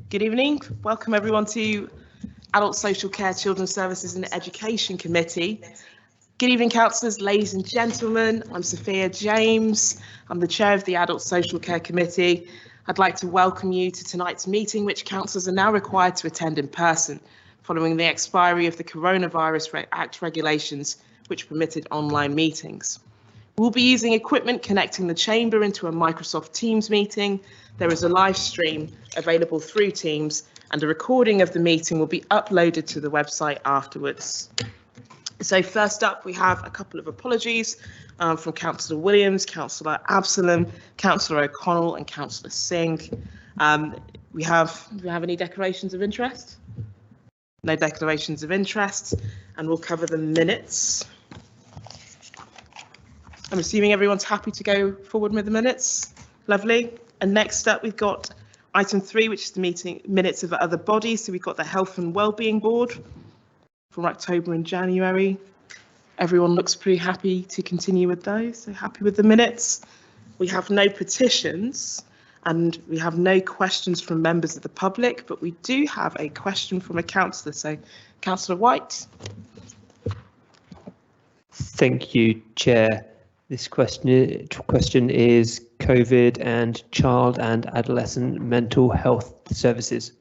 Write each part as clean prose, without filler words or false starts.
Good evening. Welcome everyone to Adult Social Care, Children's Services and Education Committee. Good evening, councillors, ladies and gentlemen. I'm Sophia James. I'm the chair of the Adult Social Care Committee. I'd like to welcome you to tonight's meeting, which councillors are now required to attend in person, following the expiry of the Coronavirus Act regulations, which permitted online meetings. We'll be using equipment connecting the chamber into a Microsoft Teams meeting. There is a live stream available through Teams, and a recording of the meeting will be uploaded to the website afterwards. So first up, we have a couple of apologies from Councillor Williams, Councillor Absalom, Councillor O'Connell and Councillor Singh. Do we have any declarations of interest? No declarations of interest, and we'll cover the minutes. I'm assuming everyone's happy to go forward with the minutes. Lovely. And next up, we've got item 3, which is the minutes of other bodies. So we've got the Health and Wellbeing Board from October and January. Everyone looks pretty happy to continue with those. So happy with the minutes. We have no petitions and we have no questions from members of the public, but we do have a question from a councillor. So Councillor White. Thank you, Chair. This question is COVID and child and adolescent mental health services.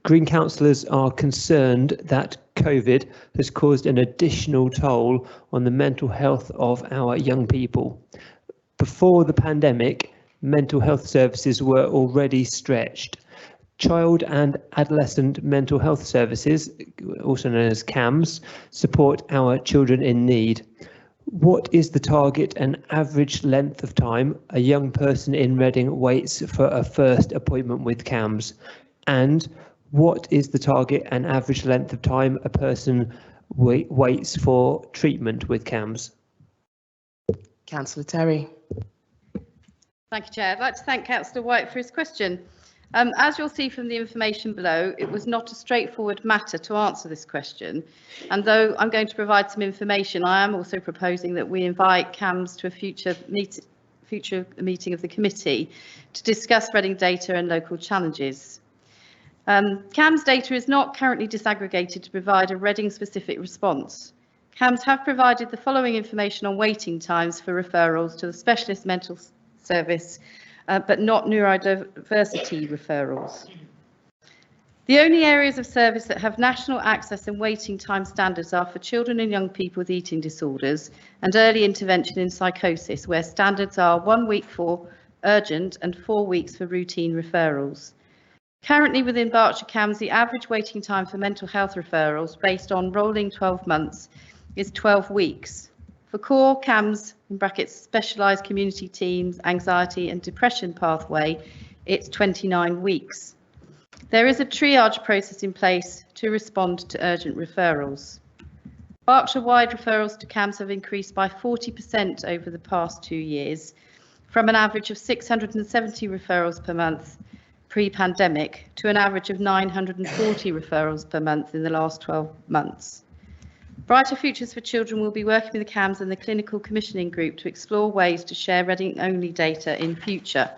Green councillors are concerned that COVID has caused an additional toll on the mental health of our young people. Before the pandemic, mental health services were already stretched. Child and adolescent mental health services, also known as CAMS, support our children in need. What is the target and average length of time a young person in Reading waits for a first appointment with CAMS? And what is the target and average length of time a person waits for treatment with CAMS? Councillor Terry. Thank you, Chair. I'd like to thank Councillor White for his question. As you'll see from the information below, it was not a straightforward matter to answer this question. And though I'm going to provide some information, I am also proposing that we invite CAMS to a future meeting of the committee to discuss Reading data and local challenges. CAMS data is not currently disaggregated to provide a Reading specific response. CAMS have provided the following information on waiting times for referrals to the specialist mental service, but not neurodiversity referrals. The only areas of service that have national access and waiting time standards are for children and young people with eating disorders and early intervention in psychosis, where standards are 1 week for urgent and 4 weeks for routine referrals. Currently within Berkshire CAMS, the average waiting time for mental health referrals based on rolling 12 months is 12 weeks. For core CAMS, in brackets, specialised community teams, anxiety and depression pathway, it's 29 weeks. There is a triage process in place to respond to urgent referrals. Berkshire-wide referrals to CAMS have increased by 40% over the past 2 years, from an average of 670 referrals per month pre-pandemic to an average of 940 referrals per month in the last 12 months. Brighter Futures for Children will be working with the CAMS and the Clinical Commissioning Group to explore ways to share Reading-only data in future.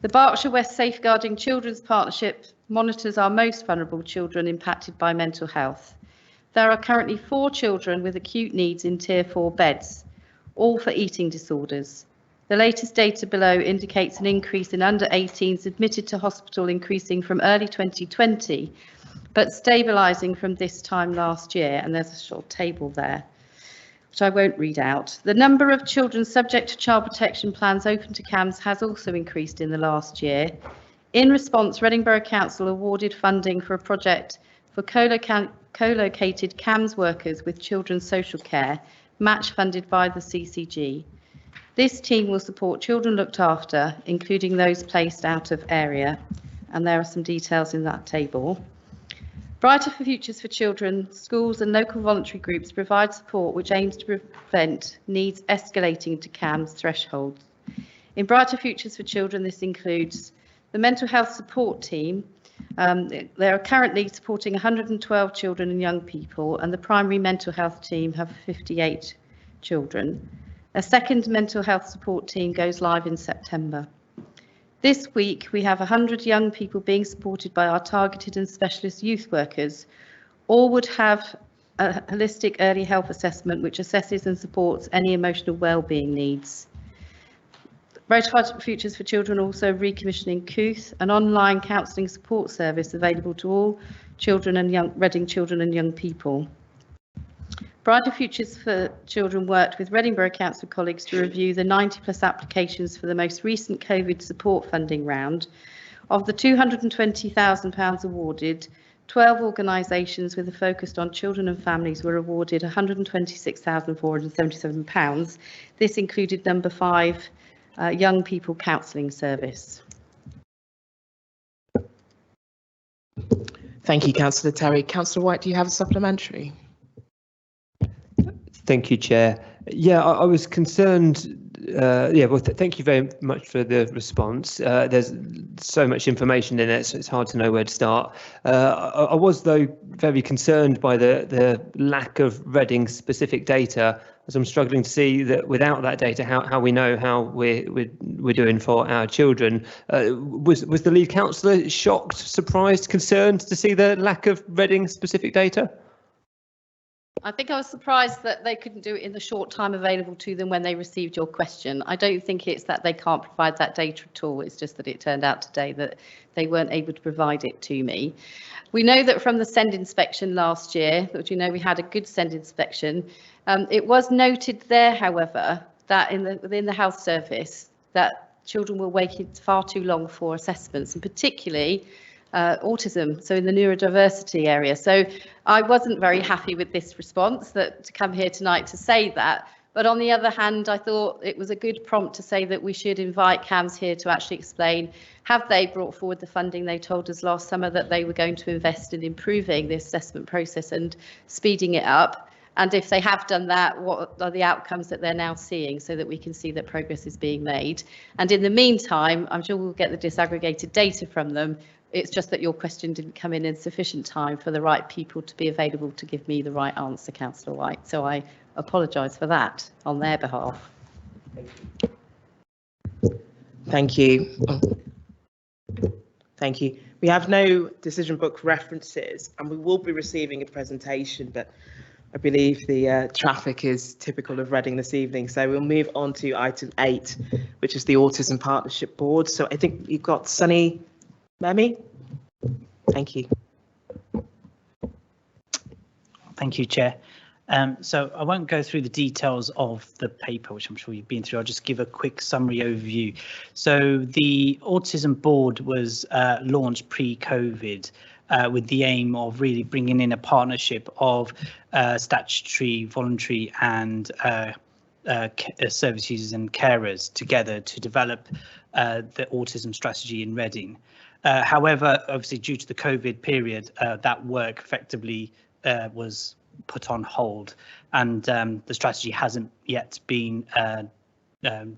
The Berkshire West Safeguarding Children's Partnership monitors our most vulnerable children impacted by mental health. There are currently 4 children with acute needs in Tier 4 beds, all for eating disorders. The latest data below indicates an increase in under 18s admitted to hospital increasing from early 2020, but stabilising from this time last year, and there's a short table there, which I won't read out. The number of children subject to child protection plans open to CAMS has also increased in the last year. In response, Reading Borough Council awarded funding for a project for co-located CAMS workers with children's social care, match funded by the CCG. This team will support children looked after, including those placed out of area, and there are some details in that table. Brighter Futures for Children, schools and local voluntary groups provide support which aims to prevent needs escalating to CAMS thresholds. In Brighter Futures for Children, this includes the mental health support team. They are currently supporting 112 children and young people, and the primary mental health team have 58 children. A second mental health support team goes live in September. This week, we have 100 young people being supported by our targeted and specialist youth workers. All would have a holistic early health assessment which assesses and supports any emotional wellbeing needs. Bright Futures for Children also recommissioning Couth, an online counselling support service available to all children and Reading children and young people. Brighter Futures for Children worked with Reading Borough Council colleagues to review the 90+ applications for the most recent COVID support funding round. Of the £220,000 awarded, 12 organisations with a focus on children and families were awarded £126,477. This included number 5 Young People Counselling Service. Thank you, Councillor Terry. Councillor White, do you have a supplementary? Thank you, Chair. Yeah, I was concerned. Well, thank you very much for the response. There's so much information in it, so it's hard to know where to start. I was, though, very concerned by the lack of Reading specific data, as I'm struggling to see that without that data, how we know how we're doing for our children. Was the lead councillor shocked, surprised, concerned to see the lack of Reading specific data? I think I was surprised that they couldn't do it in the short time available to them when they received your question. I don't think it's that they can't provide that data at all. It's just that it turned out today that they weren't able to provide it to me. We know that from the SEND inspection last year, which we had a good SEND inspection. It was noted there, however, that within the health service, that children were waiting far too long for assessments, and particularly autism, so in the neurodiversity area. So I wasn't very happy with this response, that to come here tonight to say that. But on the other hand, I thought it was a good prompt to say that we should invite CAMHS here to actually explain, have they brought forward the funding they told us last summer that they were going to invest in improving the assessment process and speeding it up? And if they have done that, what are the outcomes that they're now seeing, so that we can see that progress is being made? And in the meantime, I'm sure we'll get the disaggregated data from them. It's just that your question didn't come in sufficient time for the right people to be available to give me the right answer, Councillor White. So I apologise for that on their behalf. Thank you. Thank you. We have no decision book references, and we will be receiving a presentation, but I believe the traffic is typical of Reading this evening. So we'll move on to item 8, which is the Autism Partnership Board. So I think you've got Sunny Memi. Thank you. Thank you, Chair. So I won't go through the details of the paper, which I'm sure you've been through. I'll just give a quick summary overview. So the Autism Board was launched pre-COVID with the aim of really bringing in a partnership of statutory, voluntary and service users and carers together to develop the autism strategy in Reading. However, obviously, due to the COVID period, that work effectively was put on hold, and the strategy hasn't yet been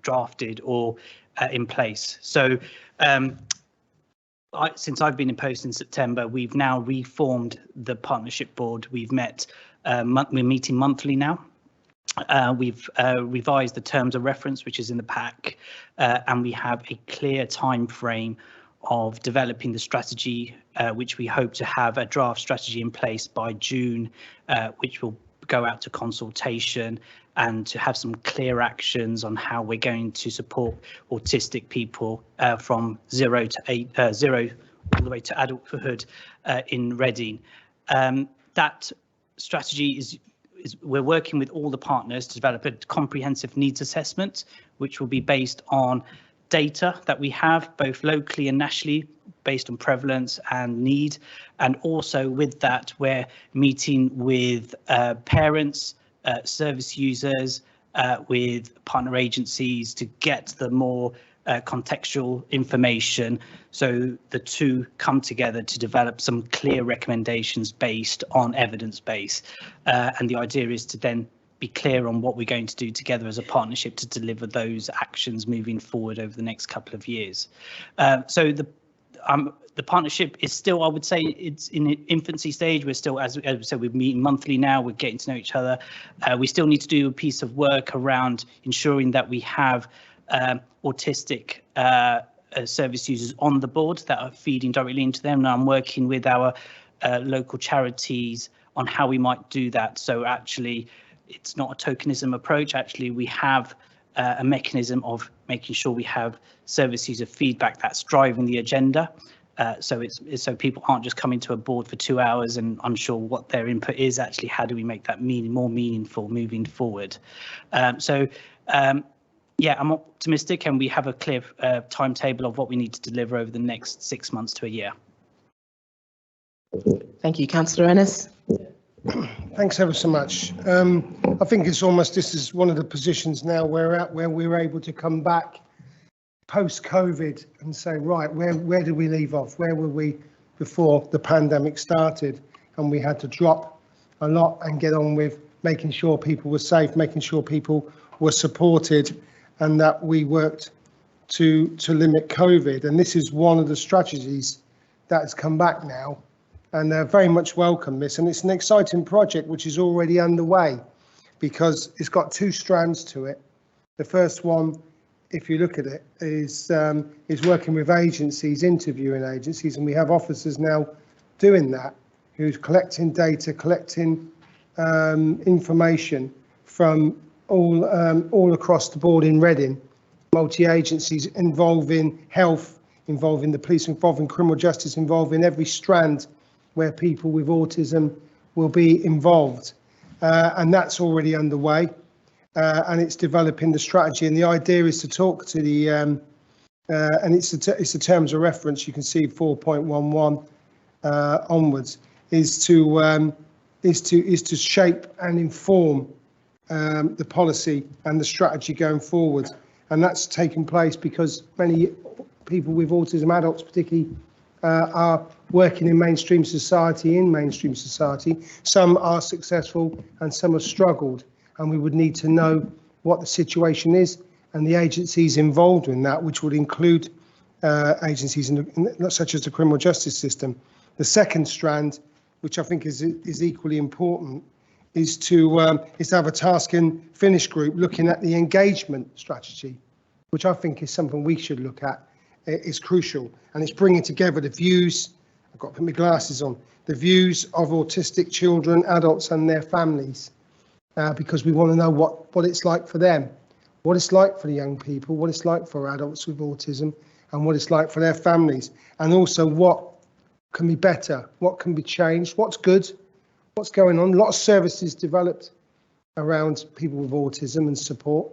drafted or in place. So since I've been in post in September, we've now reformed the partnership board. We've met, we're meeting monthly now. We've revised the terms of reference, which is in the pack, and we have a clear time frame of developing the strategy, which we hope to have a draft strategy in place by June, which will go out to consultation and to have some clear actions on how we're going to support autistic people from 0 all the way to adulthood in Reading. That strategy is we're working with all the partners to develop a comprehensive needs assessment, which will be based on data that we have both locally and nationally based on prevalence and need. And also with that, we're meeting with parents, service users, with partner agencies to get the more contextual information, so the two come together to develop some clear recommendations based on evidence base. And the idea is to then be clear on what we're going to do together as a partnership to deliver those actions moving forward over the next couple of years. So the partnership is still, I would say, it's in the infancy stage. We're still, as we said, we're meeting monthly now. We're getting to know each other. We still need to do a piece of work around ensuring that we have autistic service users on the board that are feeding directly into them. And I'm working with our local charities on how we might do that. So actually, it's not a tokenism approach. Actually, we have a mechanism of making sure we have service user feedback that's driving the agenda. So so people aren't just coming to a board for 2 hours and unsure what their input is. Actually, how do we make that more meaningful moving forward? Yeah, I'm optimistic, and we have a clear timetable of what we need to deliver over the next 6 months to a year. Thank you, Councillor Ennis. Thanks ever so much. I think it's almost, this is one of the positions now we're at where we're able to come back post-COVID and say, right, where did we leave off? Where were we before the pandemic started? And we had to drop a lot and get on with making sure people were safe, making sure people were supported, and that we worked to limit COVID. And this is one of the strategies that has come back now, and they're very much welcome this. And it's an exciting project which is already underway, because it's got 2 strands to it. The first one, if you look at it, is working with agencies, interviewing agencies, and we have officers now doing that, who's collecting data, collecting information from all across the board in Reading, multi-agencies involving health, involving the police, involving criminal justice, involving every strand where people with autism will be involved. And that's already underway, and it's developing the strategy. And the idea is to talk to the, and it's the terms of reference, you can see 4.11 onwards, is to shape and inform the policy and the strategy going forward. And that's taken place because many people with autism, adults particularly, are working in mainstream society. Some are successful and some have struggled, and we would need to know what the situation is and the agencies involved in that, which would include agencies such as the criminal justice system. The second strand, which I think is equally important, is to have a task and finish group looking at the engagement strategy, which I think is something we should look at. It's crucial, and it's bringing together the views, I've got to put my glasses on, the views of autistic children, adults and their families, because we want to know what it's like for them, what it's like for the young people, what it's like for adults with autism, and what it's like for their families, and also what can be better, what can be changed, what's good, what's going on. A lot of services developed around people with autism and support.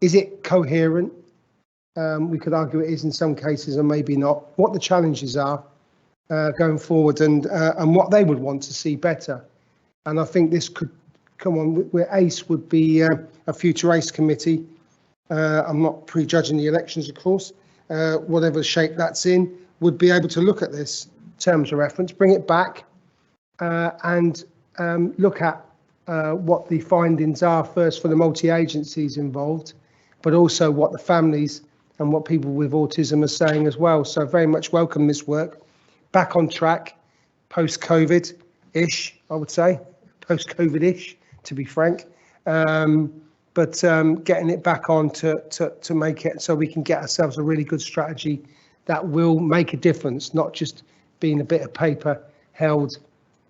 Is it coherent? We could argue it is in some cases, and maybe not. What the challenges are going forward, and what they would want to see better. And I think this could come on, where ACE would be a future ACE committee. I'm not prejudging the elections, of course. Whatever shape that's in, would be able to look at this terms of reference, bring it back, and look at what the findings are first for the multi-agencies involved, but also what the families and what people with autism are saying as well. So very much welcome this work. Back on track, post-COVID-ish, I would say, post-COVID-ish, to be frank. But getting it back on to make it so we can get ourselves a really good strategy that will make a difference, not just being a bit of paper held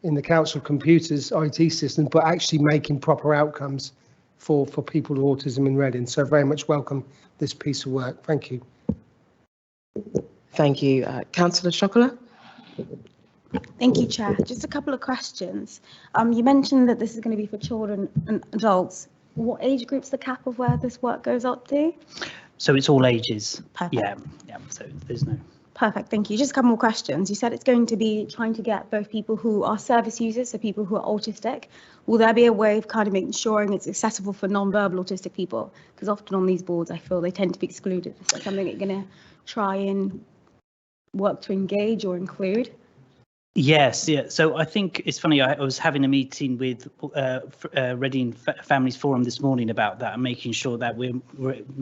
in the council computers IT system, but actually making proper outcomes for people with autism in Reading. So very much welcome this piece of work. Thank you. Thank you. Councillor Chocolate. Thank you, Chair. Just a couple of questions. You mentioned that this is going to be for children and adults. What age group's the cap of where this work goes up to? So it's all ages. Perfect. Yeah. So there's no. Perfect, thank you. Just a couple more questions. You said it's going to be trying to get both people who are service users, so people who are autistic. Will there be a way of kind of ensuring it's accessible for non-verbal autistic people? Because often on these boards, I feel they tend to be excluded. Is that something that you're going to try and work to engage or include? Yes, yeah. So I think it's funny, I was having a meeting with Reading Families Forum this morning about that, and making sure that we're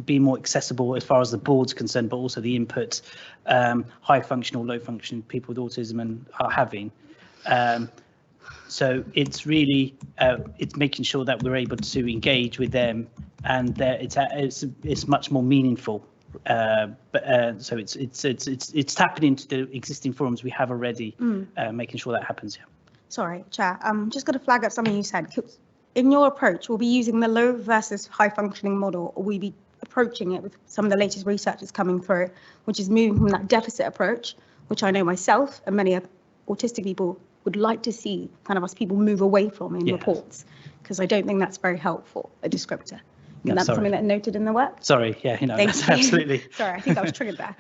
being more accessible as far as the board's concerned, but also the input high functional, low functioning people with autism and are having. So it's really it's making sure that we're able to engage with them, and that it's much more meaningful So it's tapping into the existing forums we have already, making sure that happens. Yeah. Sorry, Chair. Just got to flag up something you said. In your approach, we'll be using the low versus high functioning model, or we'll be approaching it with some of the latest research that's coming through, which is moving from that deficit approach, which I know myself and many other autistic people would like to see kind of us people move away from in reports, because I don't think that's very helpful, a descriptor. And that's something that noted in the work. Sorry, yeah, that's absolutely. Sorry, I think I was triggered there.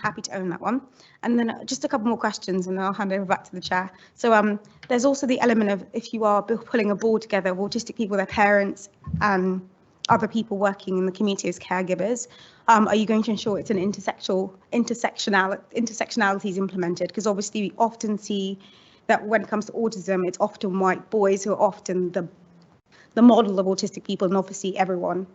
Happy to own that one. And then just a couple more questions and then I'll hand over back to the chair. So there's also the element of, if you are pulling a board together of autistic people, their parents and other people working in the community as caregivers, are you going to ensure it's an intersectionality is implemented? Because obviously we often see that when it comes to autism, it's often white boys who are often the model of autistic people, and obviously everyone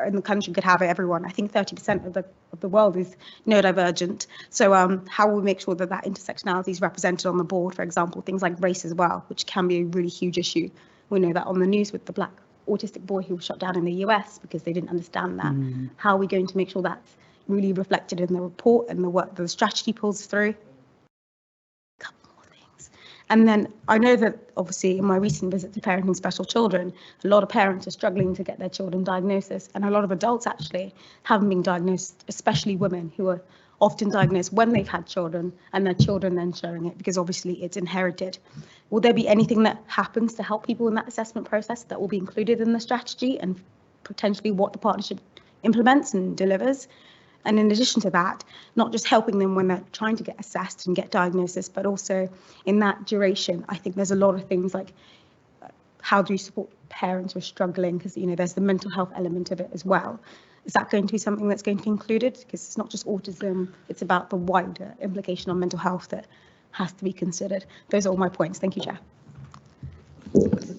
in the country could have it, everyone. I think 30% of the world is neurodivergent. So how will we make sure that that intersectionality is represented on the board, for example, things like race as well, which can be a really huge issue. We know that on the news with the black autistic boy who was shot down in the US because they didn't understand that. How are we going to make sure that's really reflected in the report and the work that the strategy pulls through? And then I know that obviously in my recent visit to parenting special children, a lot of parents are struggling to get their children diagnosis, and a lot of adults actually haven't been diagnosed, especially women who are often diagnosed when they've had children and their children then showing it, because obviously it's inherited. Will there be anything that happens to help people in that assessment process that will be included in the strategy and potentially what the partnership implements and delivers? And in addition to that, not just helping them when they're trying to get assessed and get diagnosis, but also in that duration, I think there's a lot of things like how do you support parents who are struggling, because there's the mental health element of it as well. Is that going to be something that's going to be included? Because it's not just autism, it's about the wider implication on mental health that has to be considered. Those are all my points. Thank you, Chair.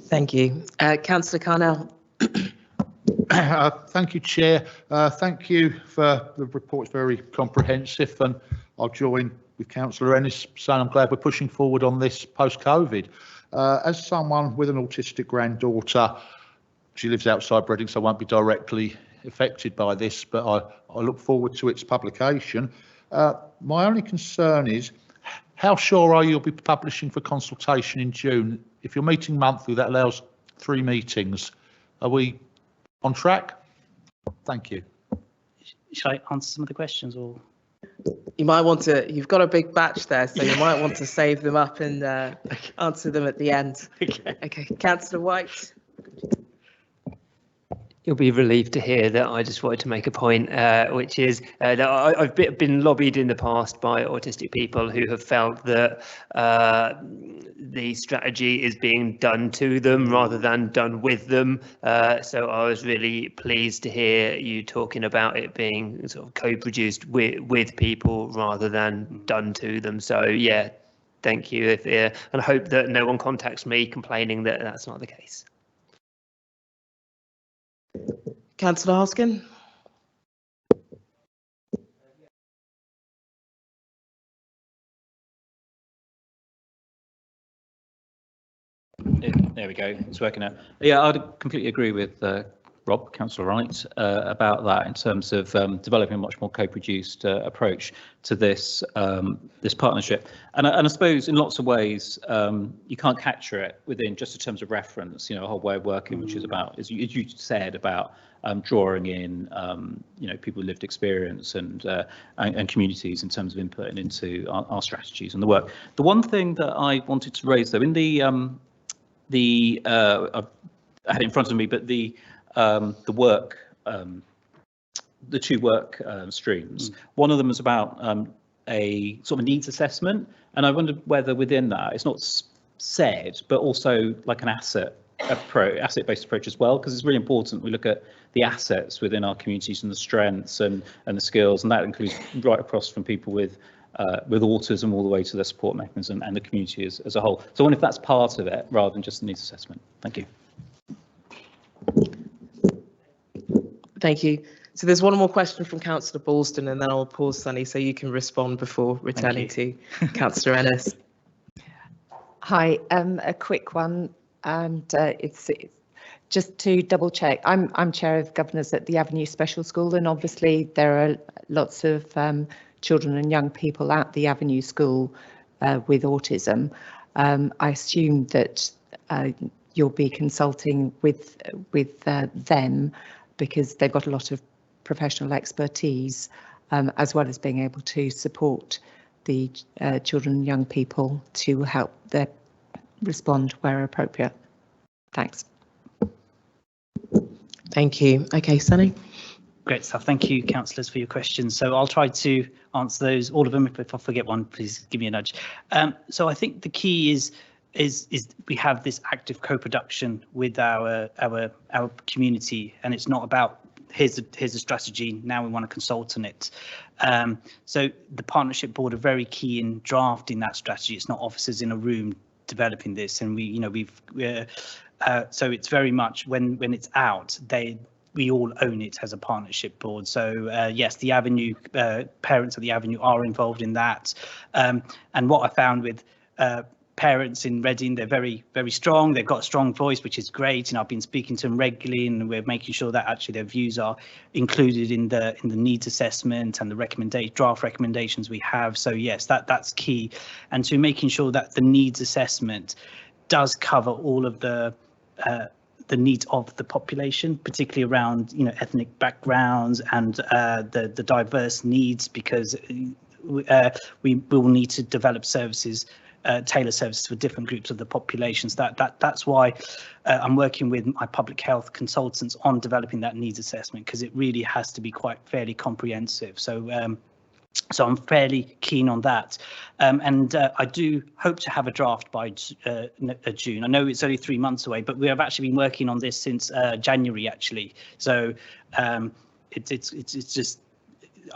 Thank you. Councillor Carnell. Thank you, Chair. Thank you for the report. It's very comprehensive, and I'll join with Councillor Ennis saying I'm glad we're pushing forward on this post-COVID. As someone with an autistic granddaughter, she lives outside Reading, so I won't be directly affected by this, but I look forward to its publication. My only concern is, how sure are you you'll be publishing for consultation in June? If you're meeting monthly, that allows 3 meetings. Are we on track? Thank you. Shall I answer some of the questions, or? You might want to, you've got a big batch there, so you might want to save them up and answer them at the end. Okay, Councillor White. You'll be relieved to hear that I just wanted to make a point, which is that I've been lobbied in the past by autistic people who have felt that the strategy is being done to them rather than done with them. So I was really pleased to hear you talking about it being sort of co-produced with people rather than done to them. So yeah, thank you. And I hope that no one contacts me complaining that that's not the case. Councillor Hoskin. There we go. It's working out. Yeah, I'd completely agree with Rob, Councillor Wright, about that in terms of developing a much more co-produced approach to this this partnership. And I suppose in lots of ways you can't capture it within just in terms of reference. A whole way of working, which is about, as you said, about drawing in people with lived experience and communities in terms of inputting into our strategies and the work. The one thing that I wanted to raise, though, in I had it in front of me, but the work, the 2 work streams. One of them is about a sort of needs assessment, and I wondered whether within that it's not said, but also like an asset-based approach as well, because it's really important we look at the assets within our communities and the strengths and the skills, and that includes right across from people with autism all the way to their support mechanism and the community as a whole. So I wonder if that's part of it rather than just the needs assessment. Thank you. Thank you. So there's one more question from Councillor Ballston, and then I'll pause, Sunny, so you can respond before returning to Councillor Ennis. Hi, a quick one, and it's just to double check, I'm chair of governors at the Avenue Special School, and obviously there are lots of children and young people at the Avenue School with autism. I assume that you'll be consulting with them because they've got a lot of professional expertise, as well as being able to support the children and young people to help them respond where appropriate. Thanks. Thank you. Okay, Sunny. Great stuff. Thank you, councillors, for your questions. So I'll try to answer those, all of them. If I forget one, please give me a nudge. So I think the key is we have this active co-production with our community, and it's not about here's a strategy, now we want to consult on it. So the partnership board are very key in drafting that strategy. It's not officers in a room developing this, and so it's very much when it's out, we all own it as a partnership board. So yes, the Avenue parents of the Avenue are involved in that, and what I found with parents in Reading, they're very, very strong. They've got a strong voice, which is great, and I've been speaking to them regularly, and we're making sure that actually their views are included in the needs assessment and the draft recommendations we have. So yes, that's key, and to making sure that the needs assessment does cover all of the needs of the population, particularly around ethnic backgrounds and the diverse needs, because we will need to develop services, tailor services for different groups of the populations. That's why I'm working with my public health consultants on developing that needs assessment, because it really has to be fairly comprehensive. So so I'm fairly keen on that, and I do hope to have a draft by June. I know it's only 3 months away, but we have actually been working on this since January actually. So it's just,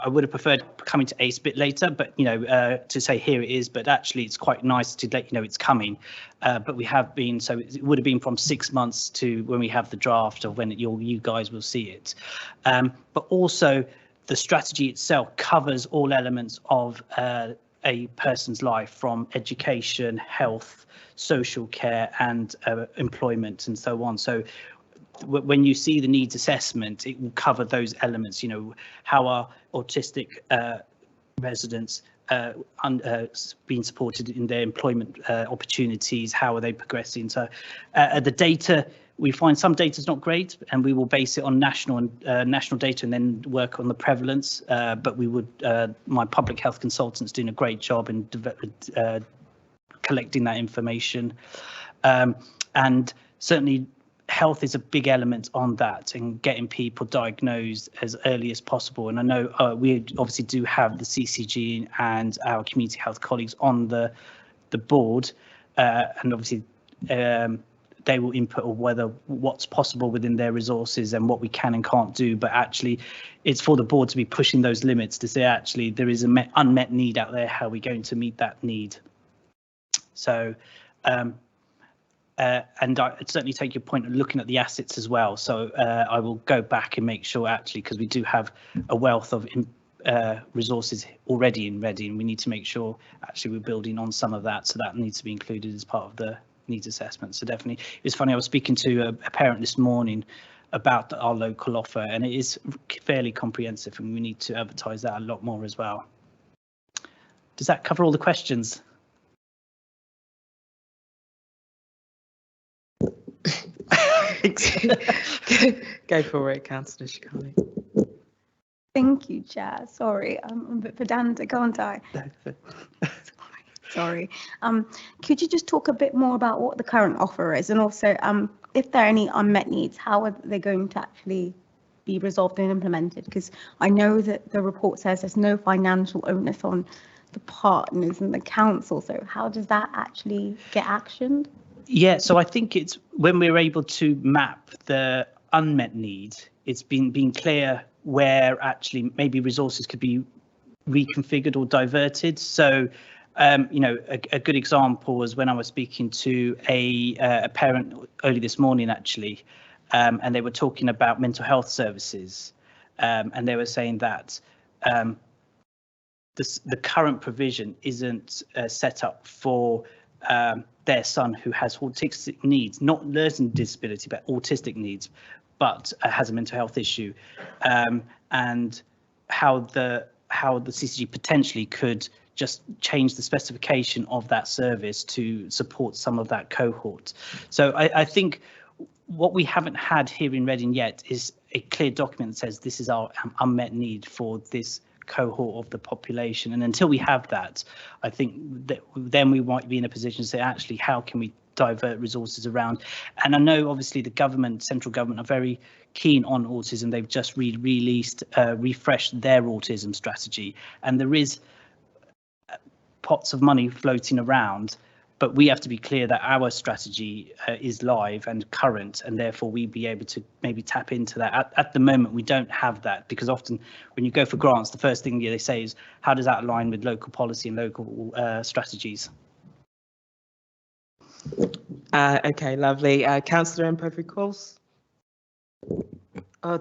I would have preferred coming to ACE a bit later, but to say here it is, but actually it's quite nice to let you know it's coming. But we have been, so it would have been from 6 months to when we have the draft of when you guys will see it. But also the strategy itself covers all elements of a person's life, from education, health, social care, and employment, and so on. So when you see the needs assessment, it will cover those elements. How are autistic residents being supported in their employment opportunities? How are they progressing? So the data, we find some data is not great, and we will base it on national data and then work on the prevalence. But we would, my public health consultants doing a great job in collecting that information, and certainly health is a big element on that, and getting people diagnosed as early as possible. And I know we obviously do have the CCG and our community health colleagues on the board, and obviously they will input on what's possible within their resources and what we can and can't do. But actually, it's for the board to be pushing those limits to say, actually, there is an unmet need out there. How are we going to meet that need? So, and I certainly take your point of looking at the assets as well. So I will go back and make sure, actually, because we do have a wealth of resources already in Reading, we need to make sure actually we're building on some of that. So that needs to be included as part of the needs assessment. So definitely, it's funny, I was speaking to a parent this morning about our local offer, and it is fairly comprehensive, and we need to advertise that a lot more as well. Does that cover all the questions? Go for it, Councillor Shikali. Thank you, Chair. Sorry, I'm a bit pedantic, aren't I? Sorry. Could you just talk a bit more about what the current offer is, and also if there are any unmet needs, how are they going to actually be resolved and implemented? Because I know that the report says there's no financial onus on the partners and the council. So how does that actually get actioned? Yeah, so I think it's when we're able to map the unmet need, it's been clear where actually maybe resources could be reconfigured or diverted. So a good example was when I was speaking to a parent early this morning, actually, and they were talking about mental health services, and they were saying that the current provision isn't set up for their son who has autistic needs, not learning disability, but autistic needs, but has a mental health issue, and how the CCG potentially could just change the specification of that service to support some of that cohort. So I think what we haven't had here in Reading yet is a clear document that says this is our unmet need for this cohort of the population. And until we have that, I think that then we might be in a position to say, actually, how can we divert resources around? And I know obviously the government, central government, are very keen on autism. They've just refreshed their autism strategy, and there is pots of money floating around, but we have to be clear that our strategy is live and current, and therefore we be able to maybe tap into that. At the moment, we don't have that, because often when you go for grants, the first thing they say is, how does that align with local policy and local strategies? Okay, lovely. Councillor Mpofu-Coles.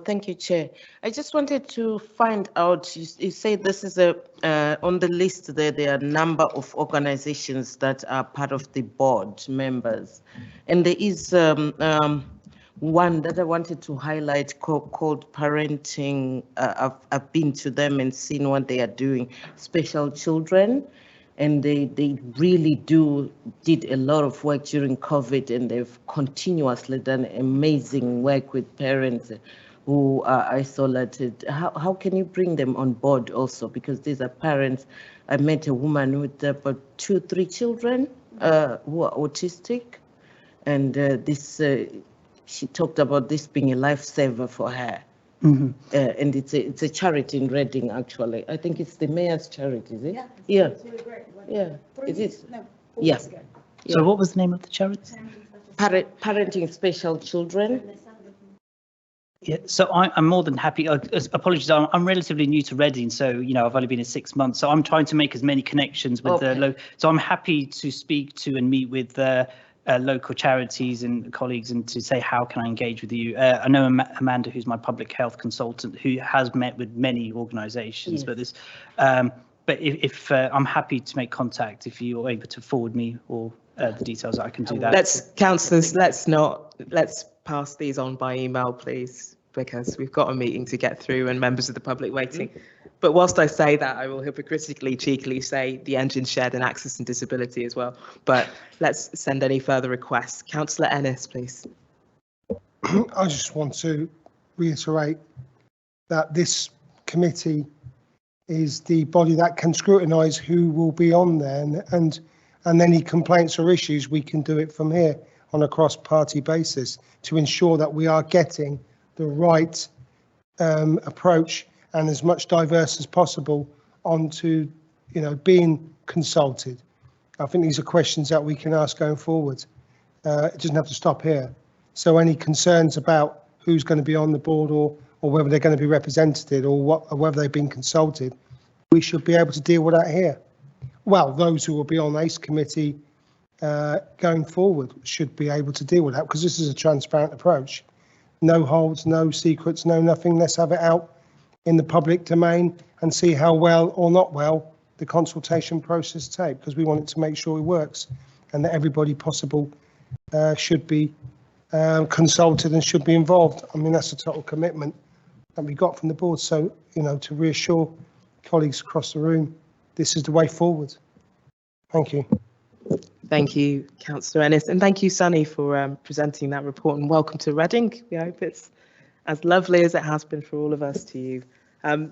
Thank you, Chair. I just wanted to find out, you say this is on the list there are a number of organizations that are part of the board members. And there is one that I wanted to highlight called Parenting. I've been to them and seen what they are doing, special children. And they really did a lot of work during COVID, and they've continuously done amazing work with parents who are isolated. How can you bring them on board also? Because these are parents. I met a woman with about 2-3 children who are autistic, and she talked about this being a lifesaver for her. Mm-hmm. And it's a charity in Reading, actually. I think it's the mayor's charity, is it? Yeah. Yeah. It's really great. Yeah. It is. No. Yeah. So what was the name of the charity? Parenting Special Children. Yeah, so I'm more than happy. Apologies, I'm relatively new to Reading, so I've only been here 6 months. So I'm trying to make as many connections with the local. So I'm happy to speak to and meet with local charities and colleagues, and to say, how can I engage with you? I know Amanda, who's my public health consultant, who has met with many organisations, yes. But if I'm happy to make contact if you're able to forward me or the details, I can do that. Councillors, let's pass these on by email, please, because we've got a meeting to get through and members of the public waiting. But whilst I say that, I will hypocritically, cheekily say the engine shared in access and disability as well. But let's send any further requests. Councillor Ennis, please. I just want to reiterate that this committee is the body that can scrutinise who will be on there, and any complaints or issues, we can do it from here on a cross-party basis to ensure that we are getting the right approach and as much diverse as possible onto, being consulted. I think these are questions that we can ask going forward. It doesn't have to stop here. So any concerns about who's going to be on the board or whether they're going to be represented or whether they've been consulted, we should be able to deal with that here. Well, those who will be on ACE committee going forward should be able to deal with that, because this is a transparent approach. No holds, no secrets, no nothing. Let's have it out in the public domain and see how well or not well the consultation process takes, because we want it to make sure it works and that everybody possible should be consulted and should be involved. I mean, that's a total commitment that we got from the board. So, to reassure colleagues across the room, this is the way forward. Thank you. Thank you, Councillor Ennis, and thank you, Sunny, for presenting that report, and welcome to Reading. We hope it's as lovely as it has been for all of us to you.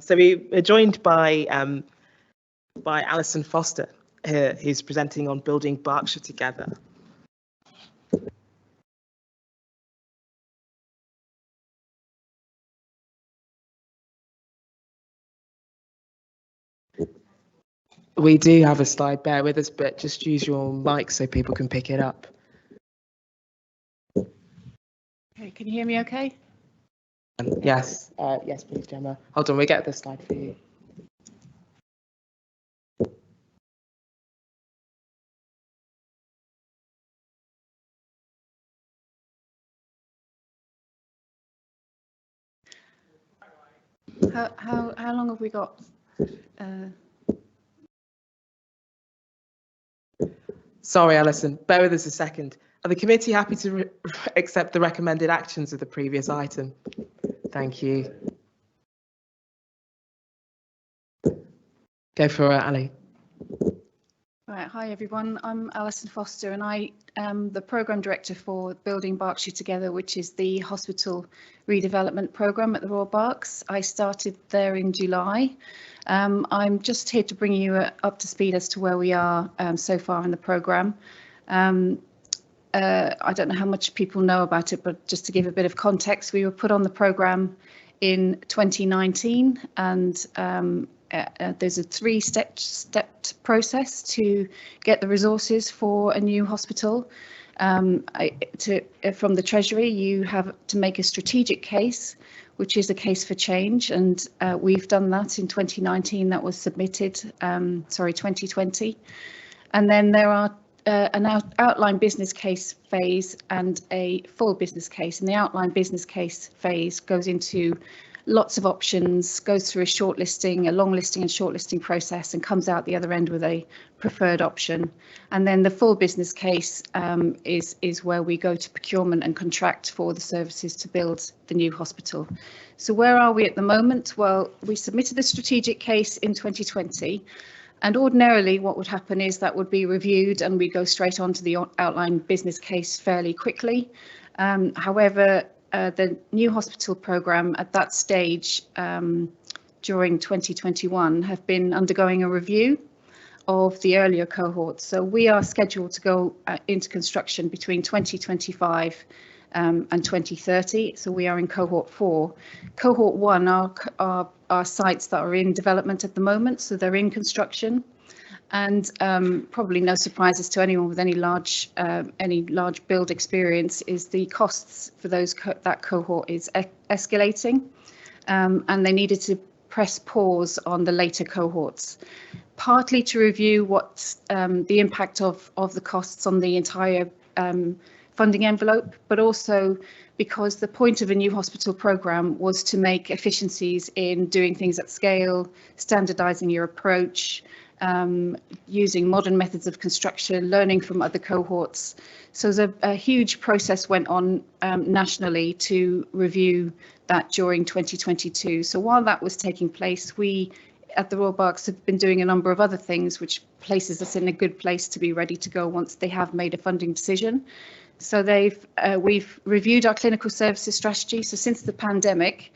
So we are joined by Alison Foster, who's presenting on building Berkshire together. We do have a slide, bear with us, but just use your mic so people can pick it up. Okay, can you hear me okay? Yes, yes, please, Gemma. Hold on, we'll get the slide for you. How long have we got? Sorry, Alison, bear with us a second. Are the committee happy to accept the recommended actions of the previous item? Thank you. Go for it, Ali. Right, hi everyone, I'm Alison Foster and I am the Programme Director for Building Berkshire Together, which is the hospital redevelopment programme at the Royal Berks. I started there in July. I'm just here to bring you up to speed as to where we are so far in the programme. I don't know how much people know about it, but just to give a bit of context, we were put on the programme in 2019 and there's a three-stepped process to get the resources for a new hospital. From the Treasury, you have to make a strategic case, which is a case for change, and we've done that in 2019. That was submitted, 2020. And then there are an outline business case phase and a full business case. And the outline business case phase goes into lots of options, goes through a long listing and shortlisting process and comes out the other end with a preferred option. And then the full business case is where we go to procurement and contract for the services to build the new hospital. So where are we at the moment? Well, we submitted the strategic case in 2020. And ordinarily what would happen is that would be reviewed and we go straight on to the outline business case fairly quickly. However, the new hospital programme at that stage during 2021 have been undergoing a review of the earlier cohorts. So we are scheduled to go into construction between 2025 and 2030. So we are in cohort 4. Cohort 1 are sites that are in development at the moment, so they're in construction. And probably no surprises to anyone with any large build experience is the costs for that cohort is escalating, and they needed to press pause on the later cohorts, partly to review what the impact of the costs on the entire funding envelope, but also because the point of a new hospital programme was to make efficiencies in doing things at scale, standardising your approach, using modern methods of construction, learning from other cohorts. So there's a huge process went on nationally to review that during 2022. So while that was taking place, we at the Royal Berks have been doing a number of other things, which places us in a good place to be ready to go once they have made a funding decision. So we've reviewed our clinical services strategy. So since the pandemic,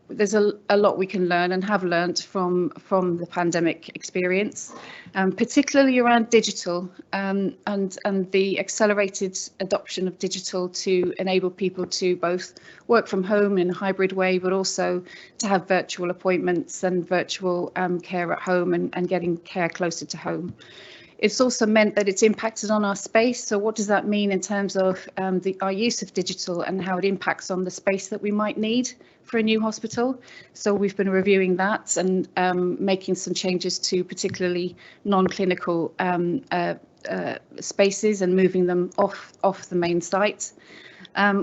there's a lot we can learn and have learned from the pandemic experience, particularly around digital and the accelerated adoption of digital to enable people to both work from home in a hybrid way, but also to have virtual appointments and virtual care at home and getting care closer to home. It's also meant that it's impacted on our space. So what does that mean in terms of our use of digital and how it impacts on the space that we might need for a new hospital? So we've been reviewing that and making some changes to particularly non-clinical spaces and moving them off the main site.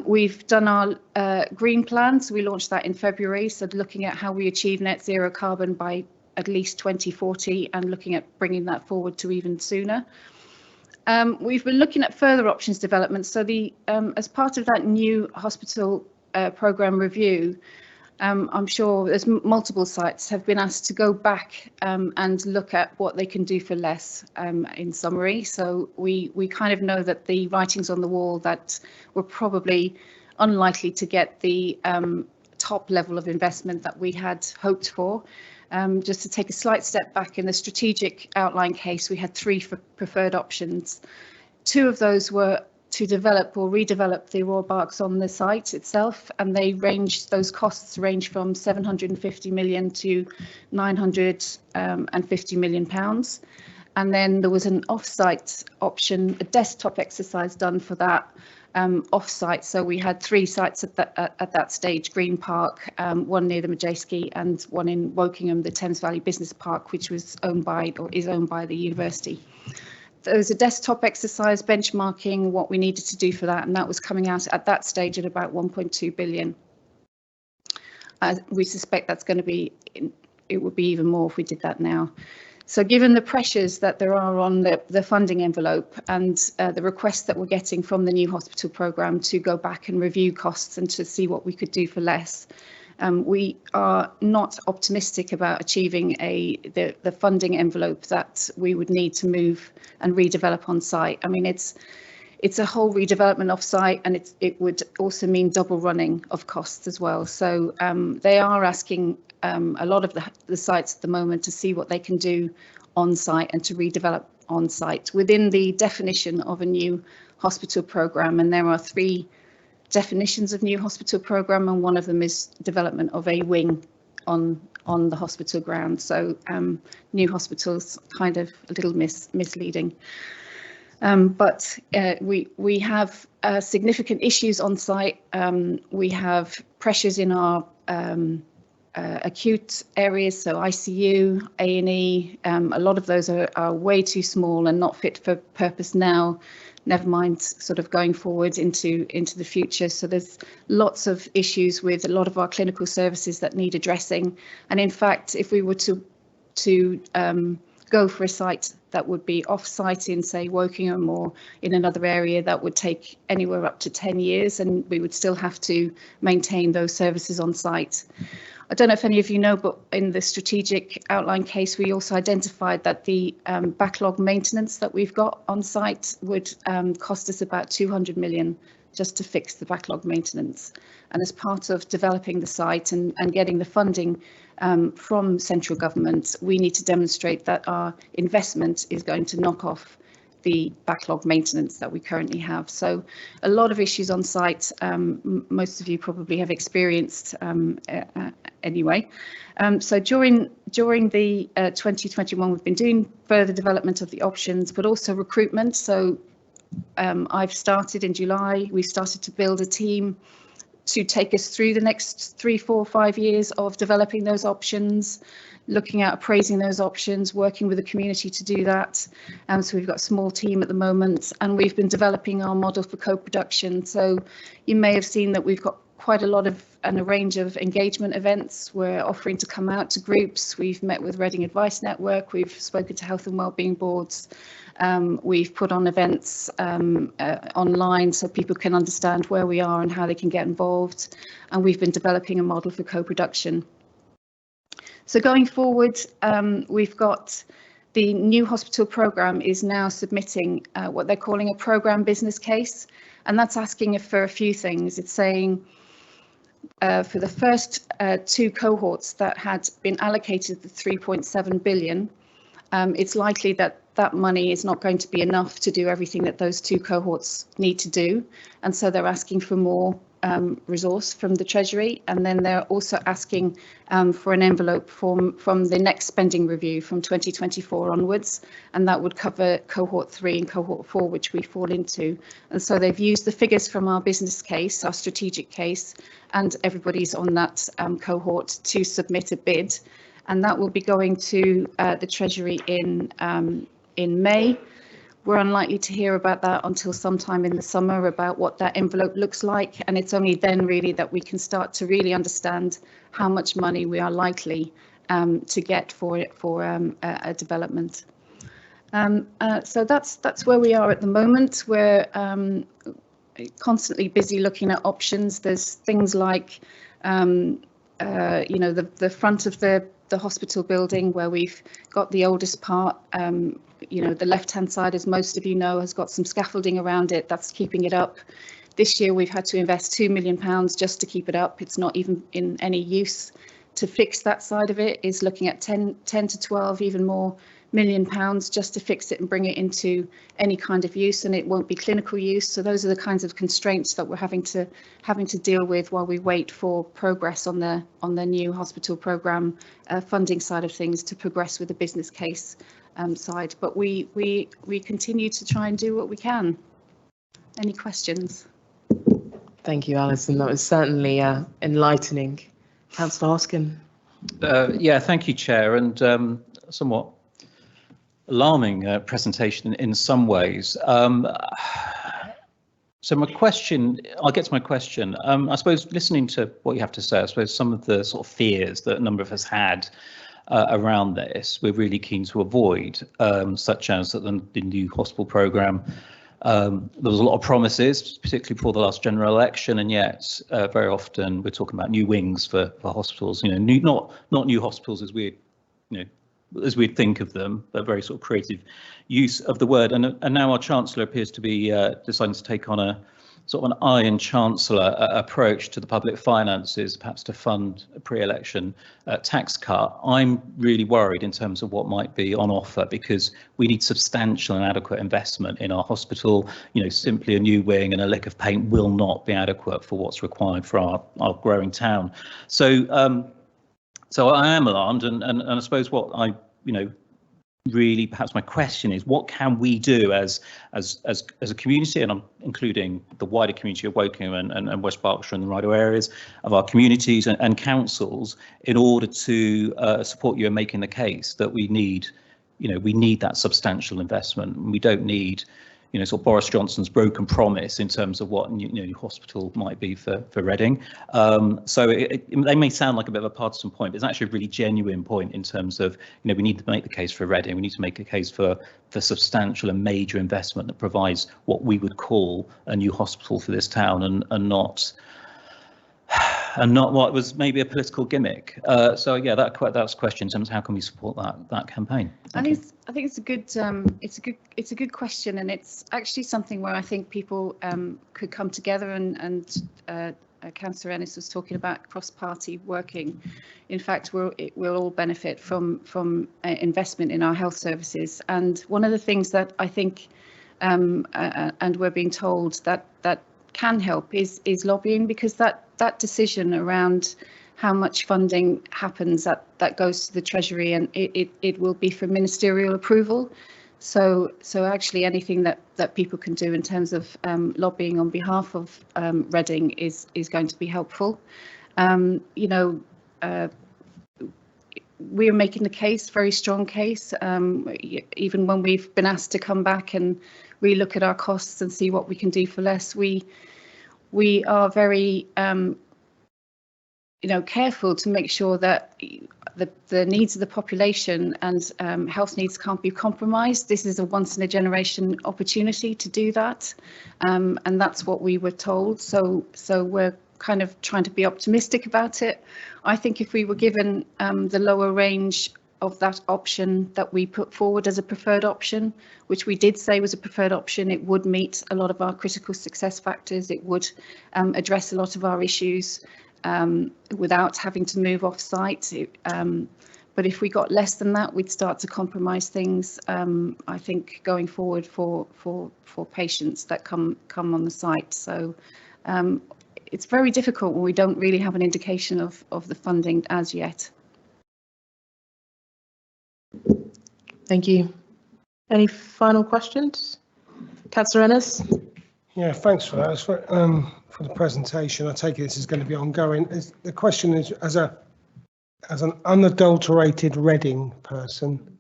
We've done our green plan, so we launched that in February. So looking at how we achieve net zero carbon by at least 2040 and looking at bringing that forward to even sooner. We've been looking at further options development. So as part of that new hospital programme review, I'm sure there's multiple sites have been asked to go back and look at what they can do for less, in summary. So we kind of know that the writing's on the wall that we're probably unlikely to get the top level of investment that we had hoped for. Just to take a slight step back, in the strategic outline case, we had 3 preferred options. 2 of those were to develop or redevelop the Royal Berks on the site itself, and those costs range from 750 million to 950 million pounds. And then there was an off-site option, a desktop exercise done for that off-site. So we had 3 sites at that stage: Green Park, one near the Majeski, and one in Wokingham, the Thames Valley Business Park, which was owned by or is owned by the university. There was a desktop exercise benchmarking what we needed to do for that, and that was coming out at that stage at about 1.2 billion. We suspect that's going to be, it would be even more if we did that now. So given the pressures that there are on the funding envelope and the requests that we're getting from the new hospital programme to go back and review costs and to see what we could do for less, we are not optimistic about achieving the funding envelope that we would need to move and redevelop on site. I mean, it's a whole redevelopment off site, and it would also mean double running of costs as well. So they are asking a lot of the sites at the moment to see what they can do on site and to redevelop on site within the definition of a new hospital programme. And there are 3 definitions of new hospital programme, and one of them is development of a wing on the hospital ground. So new hospitals kind of a little misleading. But we have significant issues on site. We have pressures in our acute areas, so ICU, A&E. A lot of those are way too small and not fit for purpose now, never mind sort of going forward into the future. So there's lots of issues with a lot of our clinical services that need addressing. And in fact, if we were to go for a site that would be off-site in, say, Wokingham or in another area, that would take anywhere up to 10 years, and we would still have to maintain those services on site. I don't know if any of you know, but in the strategic outline case, we also identified that the backlog maintenance that we've got on site would cost us about 200 million just to fix the backlog maintenance. And as part of developing the site and getting the funding from central government, we need to demonstrate that our investment is going to knock off the backlog maintenance that we currently have. So a lot of issues on site, most of you probably have experienced anyway. So during the 2021, we've been doing further development of the options, but also recruitment. So I've started in July, we started to build a team to take us through the next 3, 4, 5 years of developing those options, looking at appraising those options, working with the community to do that. So we've got a small team at the moment, and we've been developing our model for co-production. So you may have seen that we've got quite a lot of and a range of engagement events. We're offering to come out to groups. We've met with Reading Advice Network. We've spoken to health and wellbeing boards. We've put on events online so people can understand where we are and how they can get involved. And we've been developing a model for co-production. So going forward, we've got the new hospital programme is now submitting what they're calling a programme business case. And that's asking for a few things. It's saying for the first 2 cohorts that had been allocated the 3.7 billion, it's likely that that money is not going to be enough to do everything that those 2 cohorts need to do. And so they're asking for more resource from the Treasury, and then they're also asking for an envelope from the next spending review from 2024 onwards, and that would cover cohort 3 and cohort 4, which we fall into. And so they've used the figures from our business case, our strategic case, and everybody's on that cohort to submit a bid, and that will be going to the Treasury in May. We're unlikely to hear about that until sometime in the summer, about what that envelope looks like, and it's only then really that we can start to really understand how much money we are likely to get for a development. So that's where we are at the moment. We're constantly busy looking at options. There's things like you know, the front of the hospital building where we've got the oldest part. You know, the left-hand side, as most of you know, has got some scaffolding around it that's keeping it up. This year we've had to invest £2 million just to keep it up. It's not even in any use. To fix that side of it is looking at 10 to 12, even more £1 million just to fix it and bring it into any kind of use, and it won't be clinical use. So those are the kinds of constraints that we're having to deal with while we wait for progress on the new hospital programme funding side of things to progress with the business case side. But we continue to try and do what we can. Any questions? Thank you, Alison. That was certainly enlightening. Councillor Hoskin. Yeah, thank you, Chair, and somewhat alarming presentation in some ways. So my question, I'll get to my question. I suppose listening to what you have to say, I suppose some of the sort of fears that a number of us had around this we're really keen to avoid, such as that the new hospital programme. There was a lot of promises, particularly before the last general election, and yet very often we're talking about new wings for hospitals. You know, not new hospitals as we, as we think of them, but very sort of creative use of the word. And now our Chancellor appears to be deciding to take on a sort of an Iron Chancellor approach to the public finances, perhaps to fund a pre-election tax cut. I'm really worried in terms of what might be on offer, because we need substantial and adequate investment in our hospital. You know, simply a new wing and a lick of paint will not be adequate for what's required for our growing town. So so I am alarmed, and I suppose what I, really perhaps my question is, what can we do as a community, and I'm including the wider community of Woking and West Berkshire and the wider areas of our communities and councils, in order to support you in making the case that we need, we need that substantial investment. We don't need, sort of Boris Johnson's broken promise in terms of what new hospital might be for Reading. So they may sound like a bit of a partisan point, but it's actually a really genuine point in terms of, we need to make the case for Reading. We need to make a case for substantial and major investment that provides what we would call a new hospital for this town, and not what was maybe a political gimmick. So yeah, that's a question in terms of how can we support that campaign. I think it's a good question, and it's actually something where I think people could come together, and Councillor Ennis was talking about cross-party working. In fact, we'll all benefit from investment in our health services. And one of the things that I think, and we're being told that can help is lobbying, because that decision around how much funding happens that goes to the Treasury, and it will be for ministerial approval. So actually anything that people can do in terms of lobbying on behalf of Reading is going to be helpful. We're making the case, very strong case, even when we've been asked to come back and relook at our costs and see what we can do for less. We are very careful to make sure that the needs of the population and health needs can't be compromised. This is a once in a generation opportunity to do that, and that's what we were told. So we're kind of trying to be optimistic about it. I think if we were given the lower range of that option that we put forward as a preferred option, which we did say was a preferred option, it would meet a lot of our critical success factors. It would address a lot of our issues without having to move off site. But if we got less than that, we'd start to compromise things, I think, going forward for patients that come on the site. So it's very difficult when we don't really have an indication of the funding as yet. Thank you. Any final questions? Councillor Ennis? Yeah, thanks for that. For the presentation. I take it this is going to be ongoing. The question is, as an unadulterated Reading person,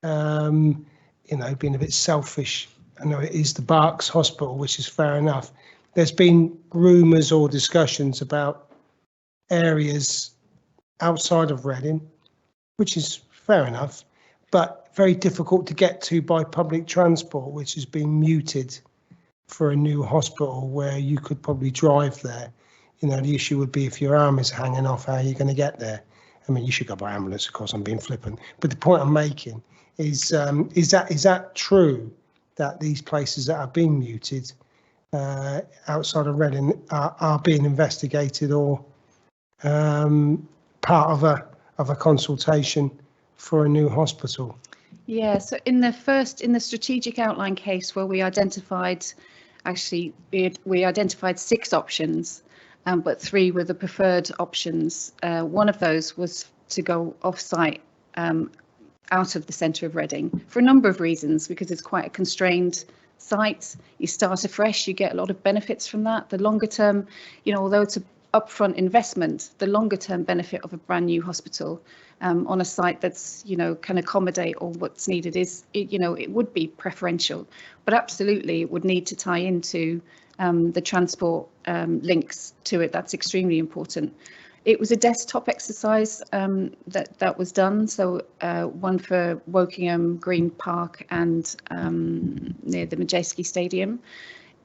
being a bit selfish, I know it is the Berks Hospital, which is fair enough. There's been rumours or discussions about areas outside of Reading, which is fair enough, but very difficult to get to by public transport, which has been muted for a new hospital where you could probably drive there. The issue would be if your arm is hanging off, how are you going to get there? I mean, you should go by ambulance, of course, I'm being flippant. But the point I'm making is that true that these places that are being muted outside of Reading are being investigated or part of a consultation for a new hospital? Yeah, so in the strategic outline case where we identified, actually we identified 6 options, but 3 were the preferred options. One of those was to go off-site out of the centre of Reading for a number of reasons, because it's quite a constrained site. You start afresh, you get a lot of benefits from that. The longer term, although it's an upfront investment, the longer term benefit of a brand new hospital on a site that's can accommodate all what's needed is it would be preferential, but absolutely it would need to tie into the transport links to it. That's extremely important. It was a desktop exercise that was done. So one for Wokingham Green Park and near the Majeski Stadium.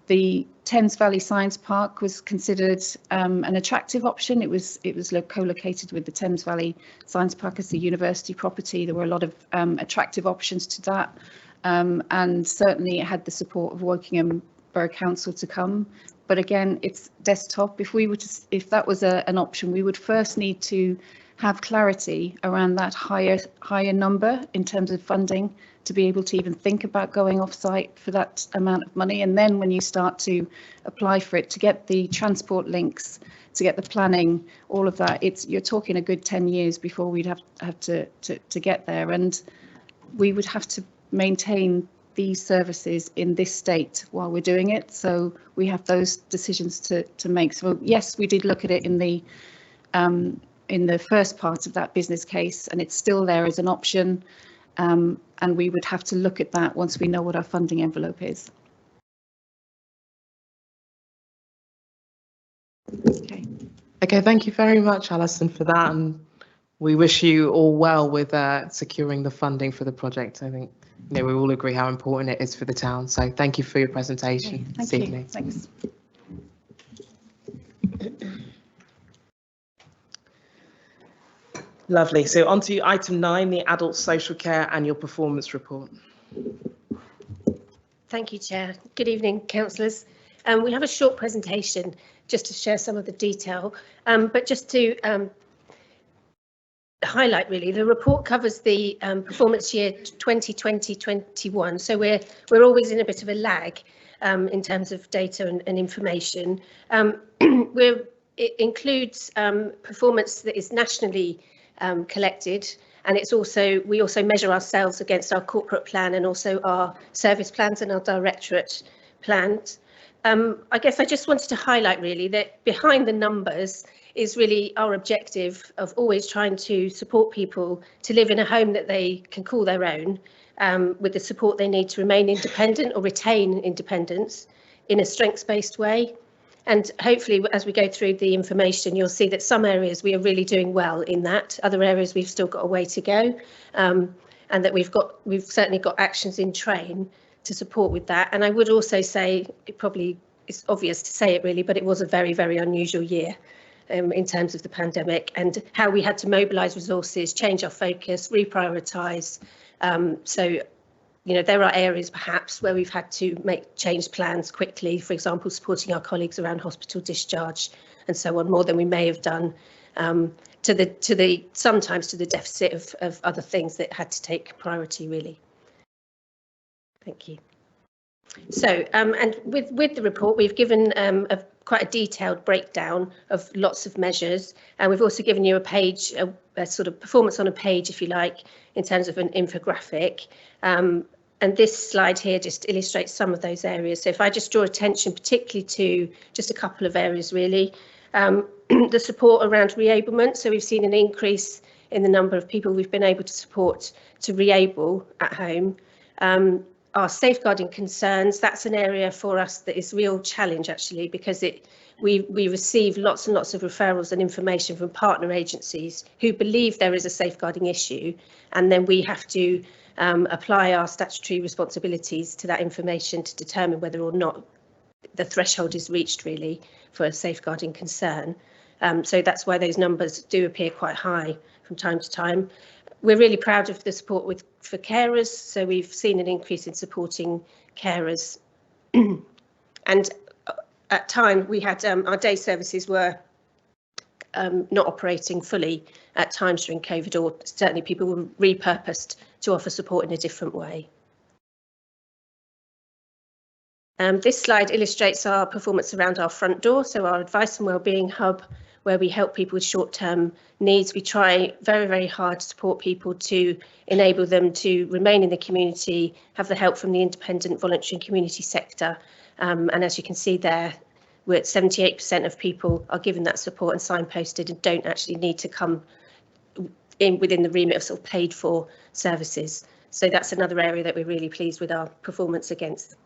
The Thames Valley Science Park was considered an attractive option. It was co-located with the Thames Valley Science Park as the university property. There were a lot of attractive options to that, and certainly it had the support of Wokingham Borough Council to come. But again, it's desktop. If that was an option, we would first need to have clarity around that higher number in terms of funding to be able to even think about going off-site for that amount of money. And then when you start to apply for it, to get the transport links, to get the planning, all of that, you're talking a good 10 years before we'd have to get there. And we would have to maintain these services in this state while we're doing it. So we have those decisions to make. So yes, we did look at it in the first part of that business case, and it's still there as an option. And we would have to look at that once we know what our funding envelope is. Okay, thank you very much, Alison, for that. And we wish you all well with securing the funding for the project. I think we all agree how important it is for the town. So thank you for your presentation this evening. Thanks. Lovely. So on to item 9, the Adult Social Care Annual Performance Report. Thank you, Chair. Good evening, councillors. We have a short presentation just to share some of the detail, but just to highlight really, the report covers the performance year 2020-21. So we're always in a bit of a lag in terms of data and information. It includes performance that is nationally collected, and we also measure ourselves against our corporate plan and also our service plans and our directorate plans. I guess I just wanted to highlight really that behind the numbers is really our objective of always trying to support people to live in a home that they can call their own, with the support they need to remain independent or retain independence in a strengths-based way. And hopefully, as we go through the information, you'll see that some areas we are really doing well in that. Other areas we've still got a way to go, and that we've certainly got actions in train to support with that. And I would also say, it's obvious to say it really, but it was a very, very unusual year in terms of the pandemic and how we had to mobilise resources, change our focus, reprioritise. So, you know, there are areas perhaps where we've had to change plans quickly, for example, supporting our colleagues around hospital discharge and so on, more than we may have done, sometimes to the deficit of other things that had to take priority really. Thank you. So, and with the report, we've given quite a detailed breakdown of lots of measures, and we've also given you a page, a sort of performance on a page, if you like, in terms of an infographic. And this slide here just illustrates some of those areas. So if I just draw attention particularly to just a couple of areas really, the support around reablement. So we've seen an increase in the number of people we've been able to support to reable at home. Our safeguarding concerns, that's an area for us that is a real challenge actually, because we receive lots and lots of referrals and information from partner agencies who believe there is a safeguarding issue, and then we have to apply our statutory responsibilities to that information to determine whether or not the threshold is reached really for a safeguarding concern. So that's why those numbers do appear quite high from time to time. We're really proud of the support for carers, so we've seen an increase in supporting carers. And at time we had our day services were not operating fully at times during COVID, or certainly people were repurposed to offer support in a different way. This slide illustrates our performance around our front door, so our Advice and Wellbeing Hub, where we help people with short-term needs. We try very, very hard to support people to enable them to remain in the community, have the help from the independent, voluntary and community sector. And as you can see there, we're at 78% of people are given that support and signposted and don't actually need to come in within the remit of sort of paid for services. So that's another area that we're really pleased with our performance against.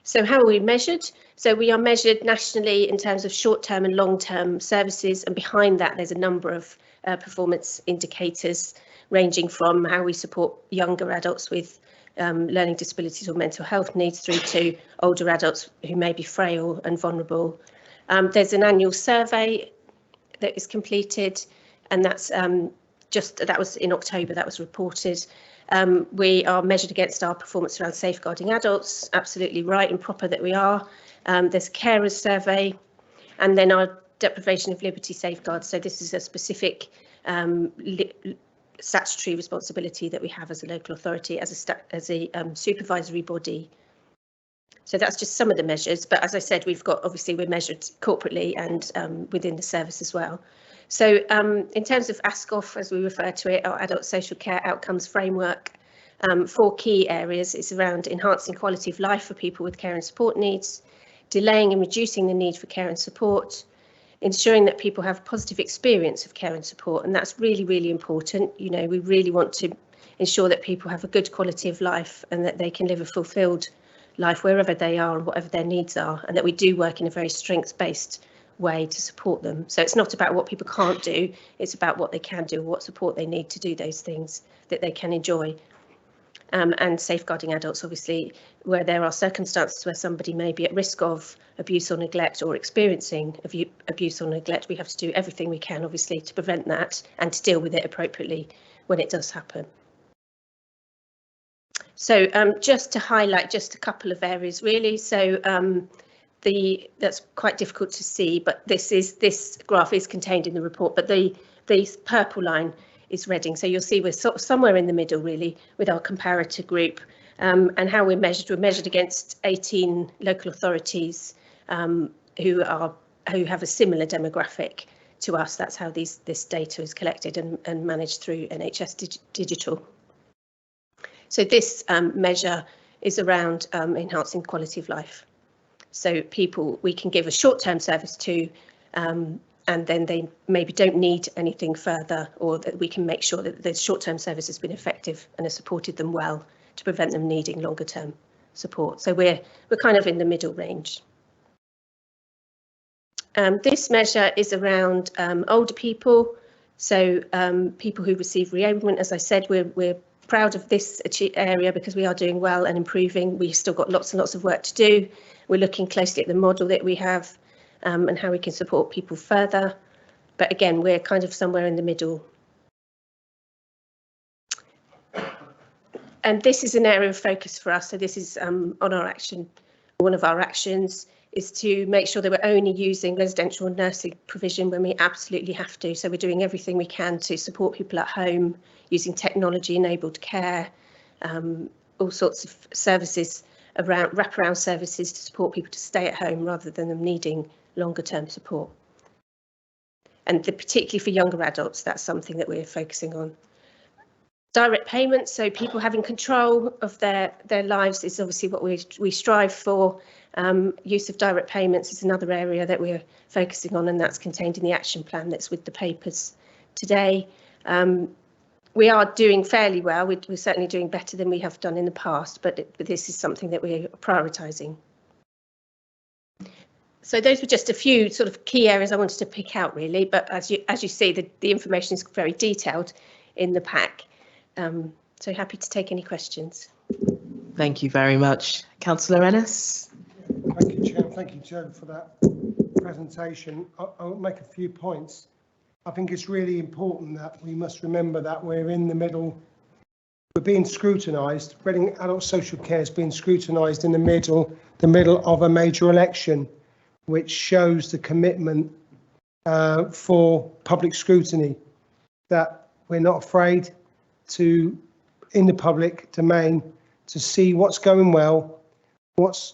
So how are we measured? So we are measured nationally in terms of short-term and long-term services, and behind that there's a number of performance indicators ranging from how we support younger adults with learning disabilities or mental health needs through to older adults who may be frail and vulnerable. There's an annual survey that is completed, and that's that was in October, that was reported. We are measured against our performance around safeguarding adults, absolutely right and proper that we are. There's a carers survey, and then our deprivation of liberty safeguards. So this is a specific statutory responsibility that we have as a local authority, as a supervisory body. So that's just some of the measures, but as I said, we're measured corporately and within the service as well. So in terms of AskOff, as we refer to it, our adult social care outcomes framework, 4 key areas is around enhancing quality of life for people with care and support needs, delaying and reducing the need for care and support, ensuring that people have a positive experience of care and support, and that's really, really important. You know, we really want to ensure that people have a good quality of life and that they can live a fulfilled life wherever they are and whatever their needs are, and that we do work in a very strengths-based way to support them. So it's not about what people can't do, it's about what they can do, what support they need to do those things that they can enjoy. And safeguarding adults, obviously, where there are circumstances where somebody may be at risk of abuse or neglect or experiencing abuse or neglect, we have to do everything we can, obviously, to prevent that and to deal with it appropriately when it does happen. So just to highlight just a couple of areas, really. So that's quite difficult to see, but this graph is contained in the report, but the purple line is Reading. So you'll see we're sort of somewhere in the middle, really, with our comparator group, and how we're measured. We're measured against 18 local authorities who have a similar demographic to us. That's how this data is collected and managed through NHS Digital. So this measure is around enhancing quality of life. So people we can give a short-term service to, and then they maybe don't need anything further, or that we can make sure that the short-term service has been effective and has supported them well to prevent them needing longer-term support. So we're kind of in the middle range. This measure is around older people, so people who receive reablement. As I said, we're proud of this area because we are doing well and improving. We've still got lots and lots of work to do. We're looking closely at the model that we have and how we can support people further. But again, we're kind of somewhere in the middle. And this is an area of focus for us. So this is on our action. One of our actions is to make sure that we're only using residential and nursing provision when we absolutely have to. So we're doing everything we can to support people at home, using technology-enabled care, all sorts of services around wraparound services to support people to stay at home rather than them needing longer-term support. And particularly for younger adults, that's something that we're focusing on. Direct payments, so people having control of their lives is obviously what we strive for. Use of direct payments is another area that we're focusing on, and that's contained in the action plan that's with the papers today. We are doing fairly well. We're certainly doing better than we have done in the past, but this is something that we're prioritising. So those were just a few sort of key areas I wanted to pick out, really. But as you see, the information is very detailed in the pack. So happy to take any questions. Thank you very much. Councillor Ennis. Thank you, Chair. Thank you, Joe, for that presentation. I'll make a few points. I think it's really important that we must remember that we're in the middle. We're being scrutinised. Reading Adult Social Care is being scrutinised in the middle of a major election, which shows the commitment for public scrutiny, that we're not afraid to, in the public domain, to see what's going well, what's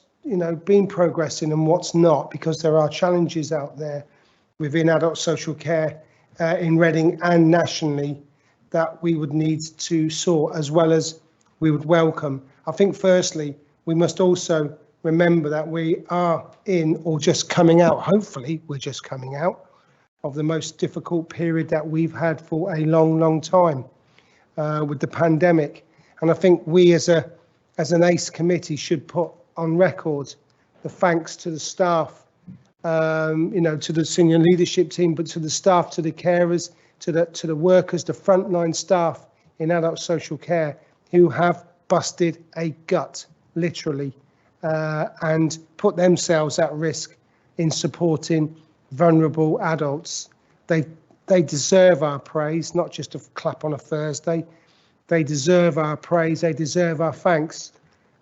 been progressing and what's not, because there are challenges out there within adult social care in Reading and nationally that we would need to sort, as well as we would welcome. I think firstly, we must also remember that we are in, or just coming out, hopefully we're just coming out of the most difficult period that we've had for a long time with the pandemic. And I think we as an ACE committee should put on record the thanks to the staff, to the senior leadership team, but to the staff, to the carers, to the workers, the frontline staff in adult social care who have busted a gut, literally, and put themselves at risk in supporting vulnerable adults. They deserve our praise, not just a clap on a Thursday. They deserve our praise, they deserve our thanks.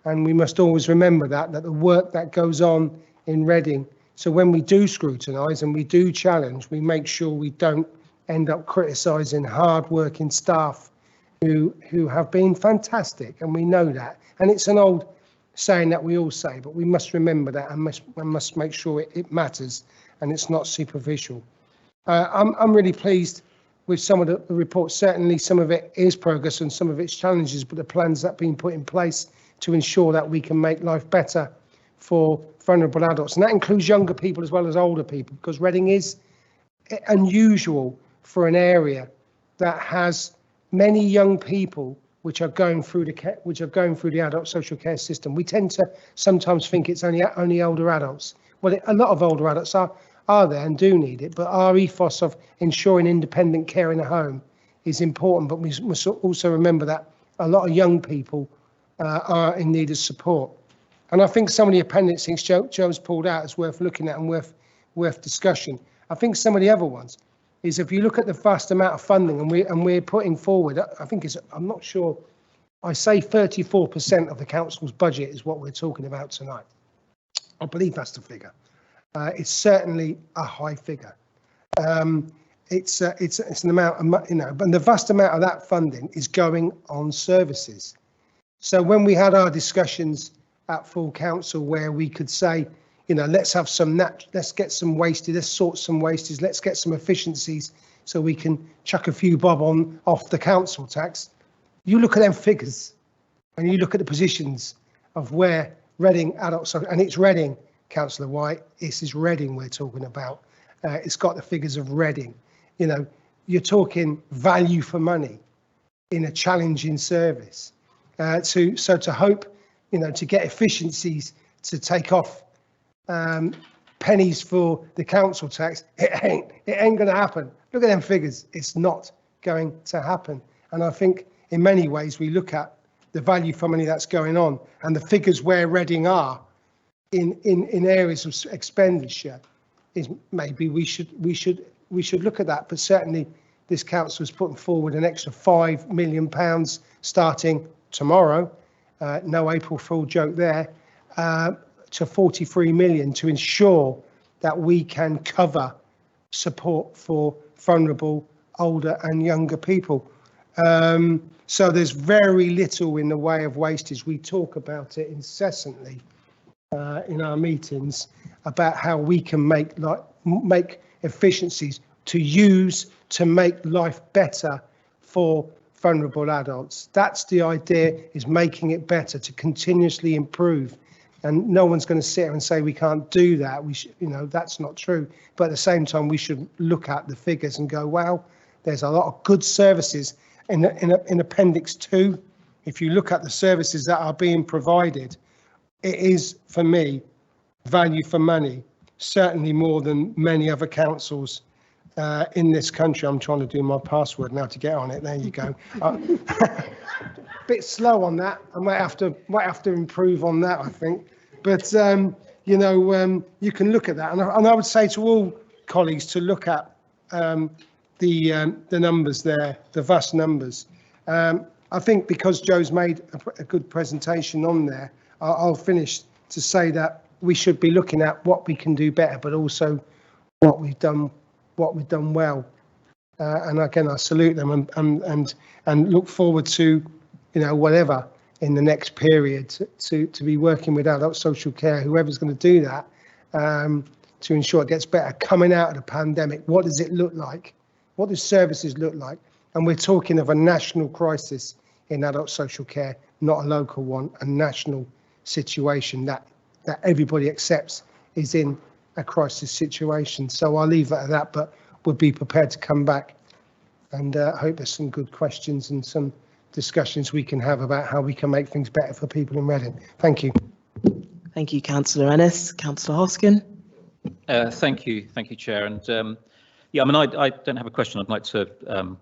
And we must always remember that the work that goes on in Reading. So when we do scrutinise and we do challenge, we make sure we don't end up criticising hard-working staff who have been fantastic, and we know that. And it's an old saying that we all say, but we must remember that and must make sure it matters and it's not superficial. I'm really pleased with some of the reports. Certainly some of it is progress and some of it's challenges, but the plans that have been put in place to ensure that we can make life better for vulnerable adults. And that includes younger people as well as older people, because Reading is unusual for an area that has many young people which are going through the adult social care system. We tend to sometimes think it's only older adults. Well, a lot of older adults are there and do need it, but our ethos of ensuring independent care in the home is important. But we must also remember that a lot of young people are in need of support. And I think some of the appendices Joe's pulled out is worth looking at and worth discussion. I think some of the other ones is if you look at the vast amount of funding and we're putting forward, I think I'm not sure, I say 34% of the council's budget is what we're talking about tonight. I believe that's the figure. It's certainly a high figure. It's an amount of, but the vast amount of that funding is going on services. So when we had our discussions at full council where we could say, let's have let's get some wastage, let's sort some wastage, let's get some efficiencies so we can chuck a few bob off the council tax. You look at them figures and you look at the positions of where Reading adults, and it's Reading, Councillor White, this is Reading we're talking about. It's got the figures of Reading. You're talking value for money in a challenging service. So to hope, to get efficiencies to take off pennies for the council tax, it ain't going to happen. Look at them figures. It's not going to happen. And I think in many ways we look at the value for money that's going on and the figures where Reading are in areas of expenditure is maybe we should look at that. But certainly this council is putting forward an extra £5 million starting tomorrow. No April Fool joke there. To 43 million to ensure that we can cover support for vulnerable older and younger people. So there's very little in the way of wastage. We talk about it incessantly in our meetings about how we can make efficiencies to make life better for vulnerable adults. That's the idea, is making it better, to continuously improve. And no one's going to sit here and say we can't do that. We should, that's not true. But at the same time, we should look at the figures and go, wow, there's a lot of good services in Appendix 2. If you look at the services that are being provided, it is, for me, value for money, certainly more than many other councils in this country. I'm trying to do my password now to get on it. There you go. Bit slow on that. I might have to improve on that, I think. But you can look at that, and I would say to all colleagues to look at the numbers there, the vast numbers. I think because Joe's made a good presentation on there, I'll finish to say that we should be looking at what we can do better, but also what we've done well. And again, I salute them and look forward to whatever in the next period to be working with adult social care, whoever's going to do that, to ensure it gets better. Coming out of the pandemic, what does it look like? What do services look like? And we're talking of a national crisis in adult social care, not a local one, a national situation that everybody accepts is in a crisis situation. So I'll leave it at that, but we'll be prepared to come back, and hope there's some good questions and some discussions we can have about how we can make things better for people in Reading. Thank you. Thank you, Councillor Ennis. Councillor Hoskin. Thank you, Chair. And yeah, I mean, I don't have a question. I'd like to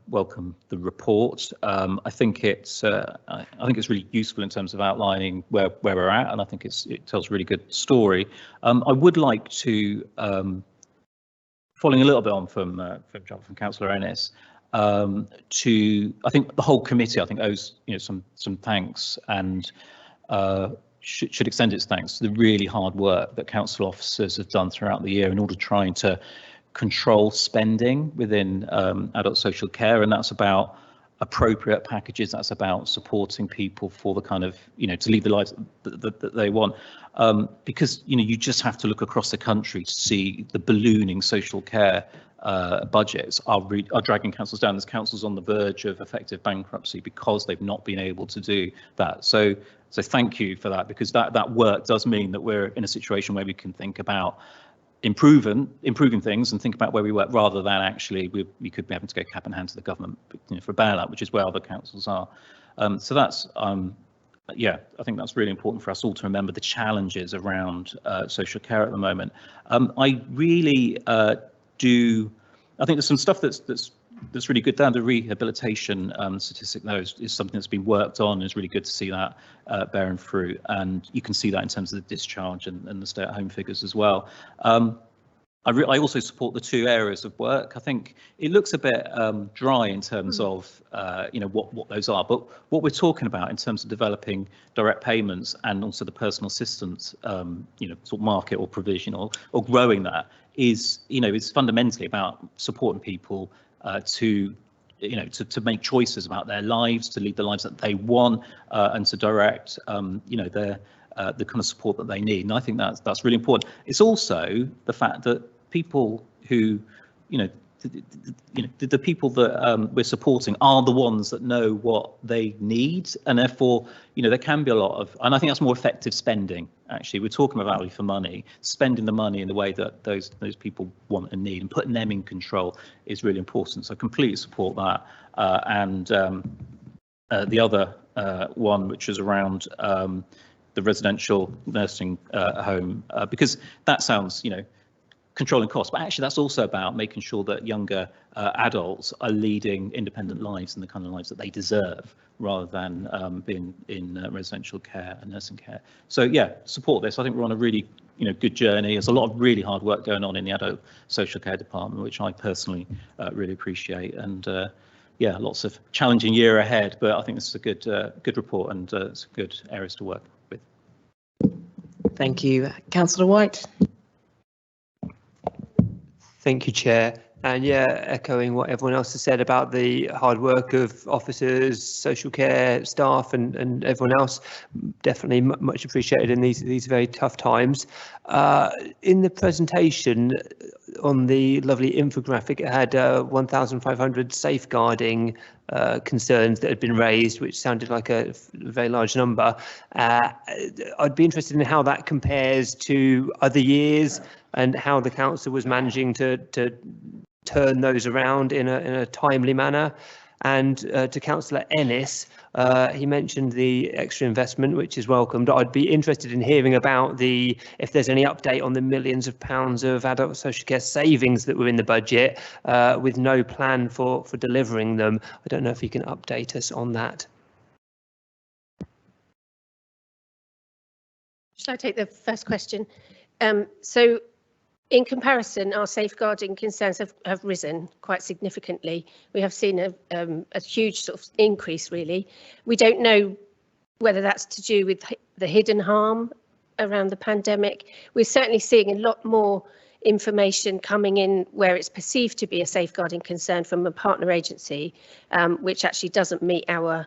welcome the report. I think it's really useful in terms of outlining where we're at, and I think it tells a really good story. I would like to, following a little bit on from Councillor Ennis, I think the whole committee owes some thanks and should extend its thanks to the really hard work that council officers have done throughout the year in order trying to control spending within adult social care, and that's about appropriate packages, that's about supporting people for the kind of, to lead the lives that they want, because you just have to look across the country to see the ballooning social care budgets are dragging councils down. There's councils on the verge of effective bankruptcy because they've not been able to do that. So thank you for that, because that work does mean that we're in a situation where we can think about improving things and think about where we work, rather than actually we could be having to go cap in hand to the government for a bailout, which is where other councils are. So that's yeah, I think that's really important for us all to remember the challenges around social care at the moment. I really do. I think there's some stuff that's really good down the rehabilitation statistic. Though is something that's been worked on. It's really good to see that bearing fruit, and you can see that in terms of the discharge and the stay-at-home figures as well. I also support the two areas of work. I think it looks a bit dry in terms of what those are, but what we're talking about in terms of developing direct payments and also the personal assistance sort of market or provision or growing that is fundamentally about supporting people to make choices about their lives, to lead the lives that they want, and to direct the kind of support that they need. And I think that's really important. It's also the fact that people who the people that we're supporting are the ones that know what they need, and therefore there can be a lot of, and I think that's more effective spending. Actually, we're talking about value for money. Spending the money in the way that those people want and need, and putting them in control is really important. So I completely support that. And the other one, which is around the residential nursing home, because that sounds controlling costs, but actually that's also about making sure that younger adults are leading independent lives and the kind of lives that they deserve, rather than being in residential care and nursing care. So yeah, support this. I think we're on a really good journey. There's a lot of really hard work going on in the adult social care department, which I personally really appreciate. And yeah, lots of challenging year ahead, but I think this is a good report, and it's good areas to work with. Thank you. Councillor White. Thank you, Chair. And yeah, echoing what everyone else has said about the hard work of officers, social care staff, and everyone else, definitely much appreciated in these very tough times. In the presentation on the lovely infographic, it had 1,500 safeguarding concerns that had been raised, which sounded like a very large number. I'd be interested in how that compares to other years and how the council was managing to turn those around in a timely manner. And to Councillor Ennis, he mentioned the extra investment, which is welcomed. I'd be interested in hearing about if there's any update on the millions of pounds of adult social care savings that were in the budget with no plan for delivering them. I don't know if you can update us on that. Shall I take the first question? So in comparison, our safeguarding concerns have risen quite significantly. We have seen a huge sort of increase, really. We don't know whether that's to do with the hidden harm around the pandemic. We're certainly seeing a lot more information coming in where it's perceived to be a safeguarding concern from a partner agency, which actually doesn't meet our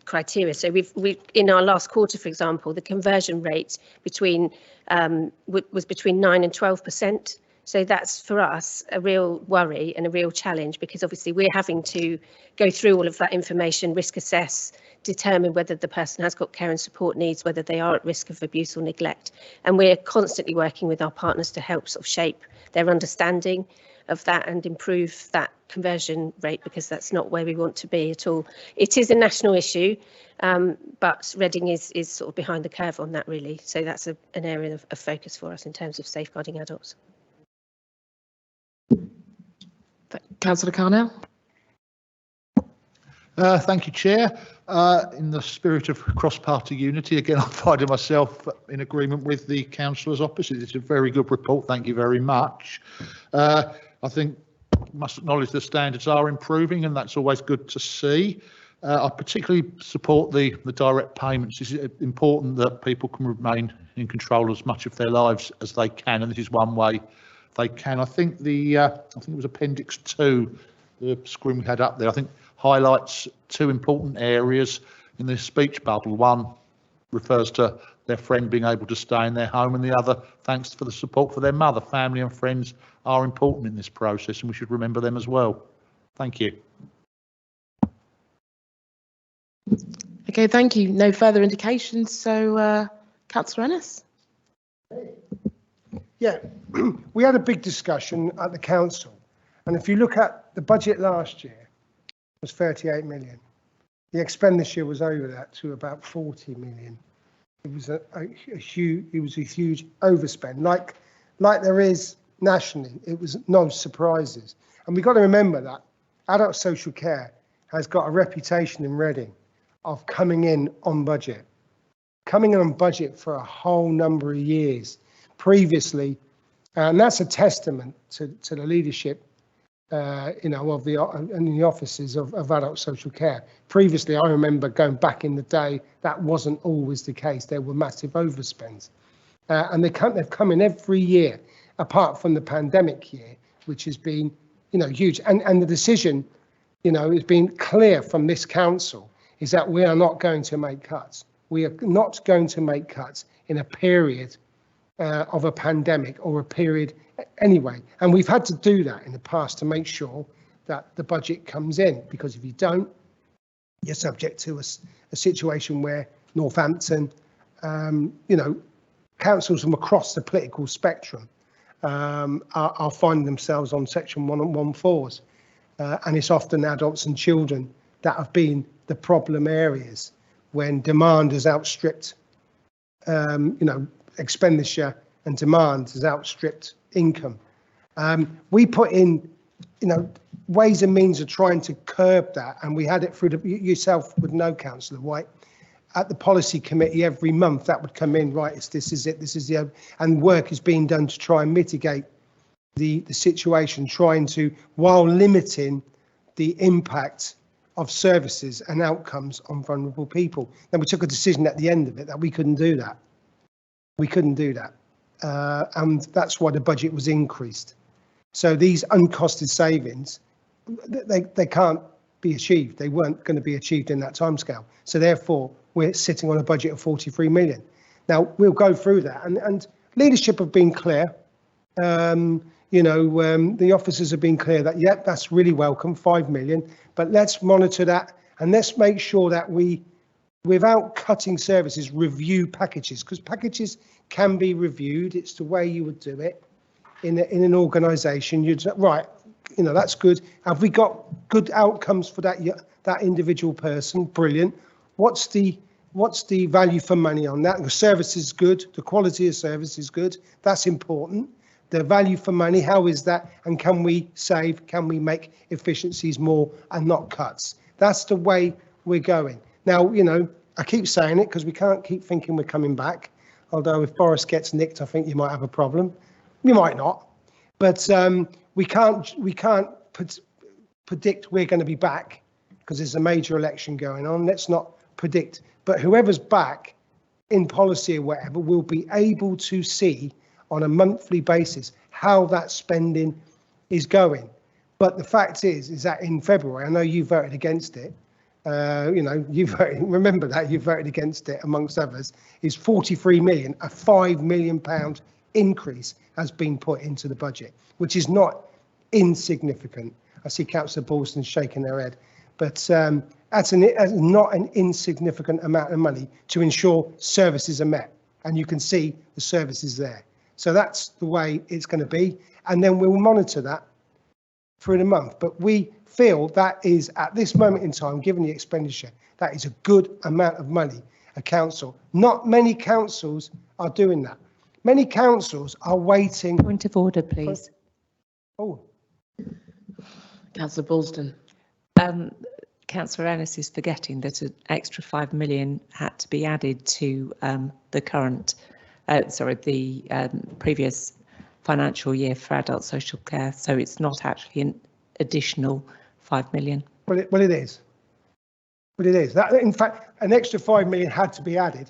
criteria. So we've in our last quarter, for example, the conversion rate was between 9 and 12%. So that's for us a real worry and a real challenge, because obviously we're having to go through all of that information, risk assess, determine whether the person has got care and support needs, whether they are at risk of abuse or neglect. And we're constantly working with our partners to help sort of shape their understanding of that and improve that conversion rate, because that's not where we want to be at all. It is a national issue, but Reading is sort of behind the curve on that, really. So that's an area of focus for us in terms of safeguarding adults. Councillor Carnell. Thank you, Chair. In the spirit of cross-party unity, again, I'm finding myself in agreement with the councillors opposite. It's a very good report. Thank you very much. I think we must acknowledge the standards are improving, and that's always good to see. I particularly support the direct payments. It's important that people can remain in control as much of their lives as they can, and this is one way they can. I think it was Appendix 2, the screen we had up there, I think highlights two important areas in the speech bubble. One refers to their friend being able to stay in their home, and the other thanks for the support for their mother. Family and friends are important in this process, and we should remember them as well. Thank you. Okay, thank you. No further indications. So, Councillor Ennis. Yeah, we had a big discussion at the council, and if you look at the budget last year, it was 38 million. The expenditure was over that to about 40 million. It was a huge overspend, like there is nationally. It was no surprises, and we've got to remember that adult social care has got a reputation in Reading of coming in on budget for a whole number of years previously, and that's a testament to the leadership, of the offices of adult social care. Previously, I remember going back in the day, that wasn't always the case. There were massive overspends, and they've come in every year, apart from the pandemic year, which has been, huge. And the decision, has been clear from this council, is that we are not going to make cuts. We are not going to make cuts in a period of a pandemic or a period anyway. And we've had to do that in the past to make sure that the budget comes in, because if you don't, you're subject to a situation where Northampton, councils from across the political spectrum are finding themselves on Section 114s. And it's often adults and children that have been the problem areas when demand has outstripped, expenditure, and demand has outstripped income. We put in, ways and means of trying to curb that, and we had it through yourself would know, Councillor White, at the policy committee every month that would come in, right, this is the, and work is being done to try and mitigate the situation, trying to, while limiting the impact of services and outcomes on vulnerable people. Then we took a decision at the end of it that we couldn't do that. And that's why the budget was increased. So these uncosted savings, they can't be achieved. They weren't going to be achieved in that timescale. So therefore, we're sitting on a budget of 43 million. Now, we'll go through that, and leadership have been clear. The officers have been clear that, yep, that's really welcome, 5 million, but let's monitor that and let's make sure that we, without cutting services, review packages, because packages can be reviewed. It's the way you would do it in an organisation. You'd say, right, that's good. Have we got good outcomes for that individual person? Brilliant. What's the value for money on that? The service is good. The quality of service is good. That's important. The value for money, how is that? And can we save? Can we make efficiencies more and not cuts? That's the way we're going. Now, I keep saying it because we can't keep thinking we're coming back. Although if Boris gets nicked, I think you might have a problem. You might not, but we can't predict we're going to be back because there's a major election going on. Let's not predict. But whoever's back in policy or whatever will be able to see on a monthly basis how that spending is going. But the fact is that in February, I know you voted against it. Remember that you voted against it, amongst others, is 43 million, a £5 million increase has been put into the budget, which is not insignificant. I see Councillor Ballston shaking their head, but that's not an insignificant amount of money to ensure services are met, and you can see the services there. So that's the way it's going to be, and then we'll monitor that through the month. But we feel that is, at this moment in time, given the expenditure, that is a good amount of money a council. Not many councils are doing that. Many councils are waiting. Point of order, please. Oh, Councillor Balston. Councillor Ennis is forgetting that an extra 5 million had to be added to the current, the previous financial year for adult social care. So it's not actually an additional 5 million. Well, it is. But it is. That, in fact, an extra 5 million had to be added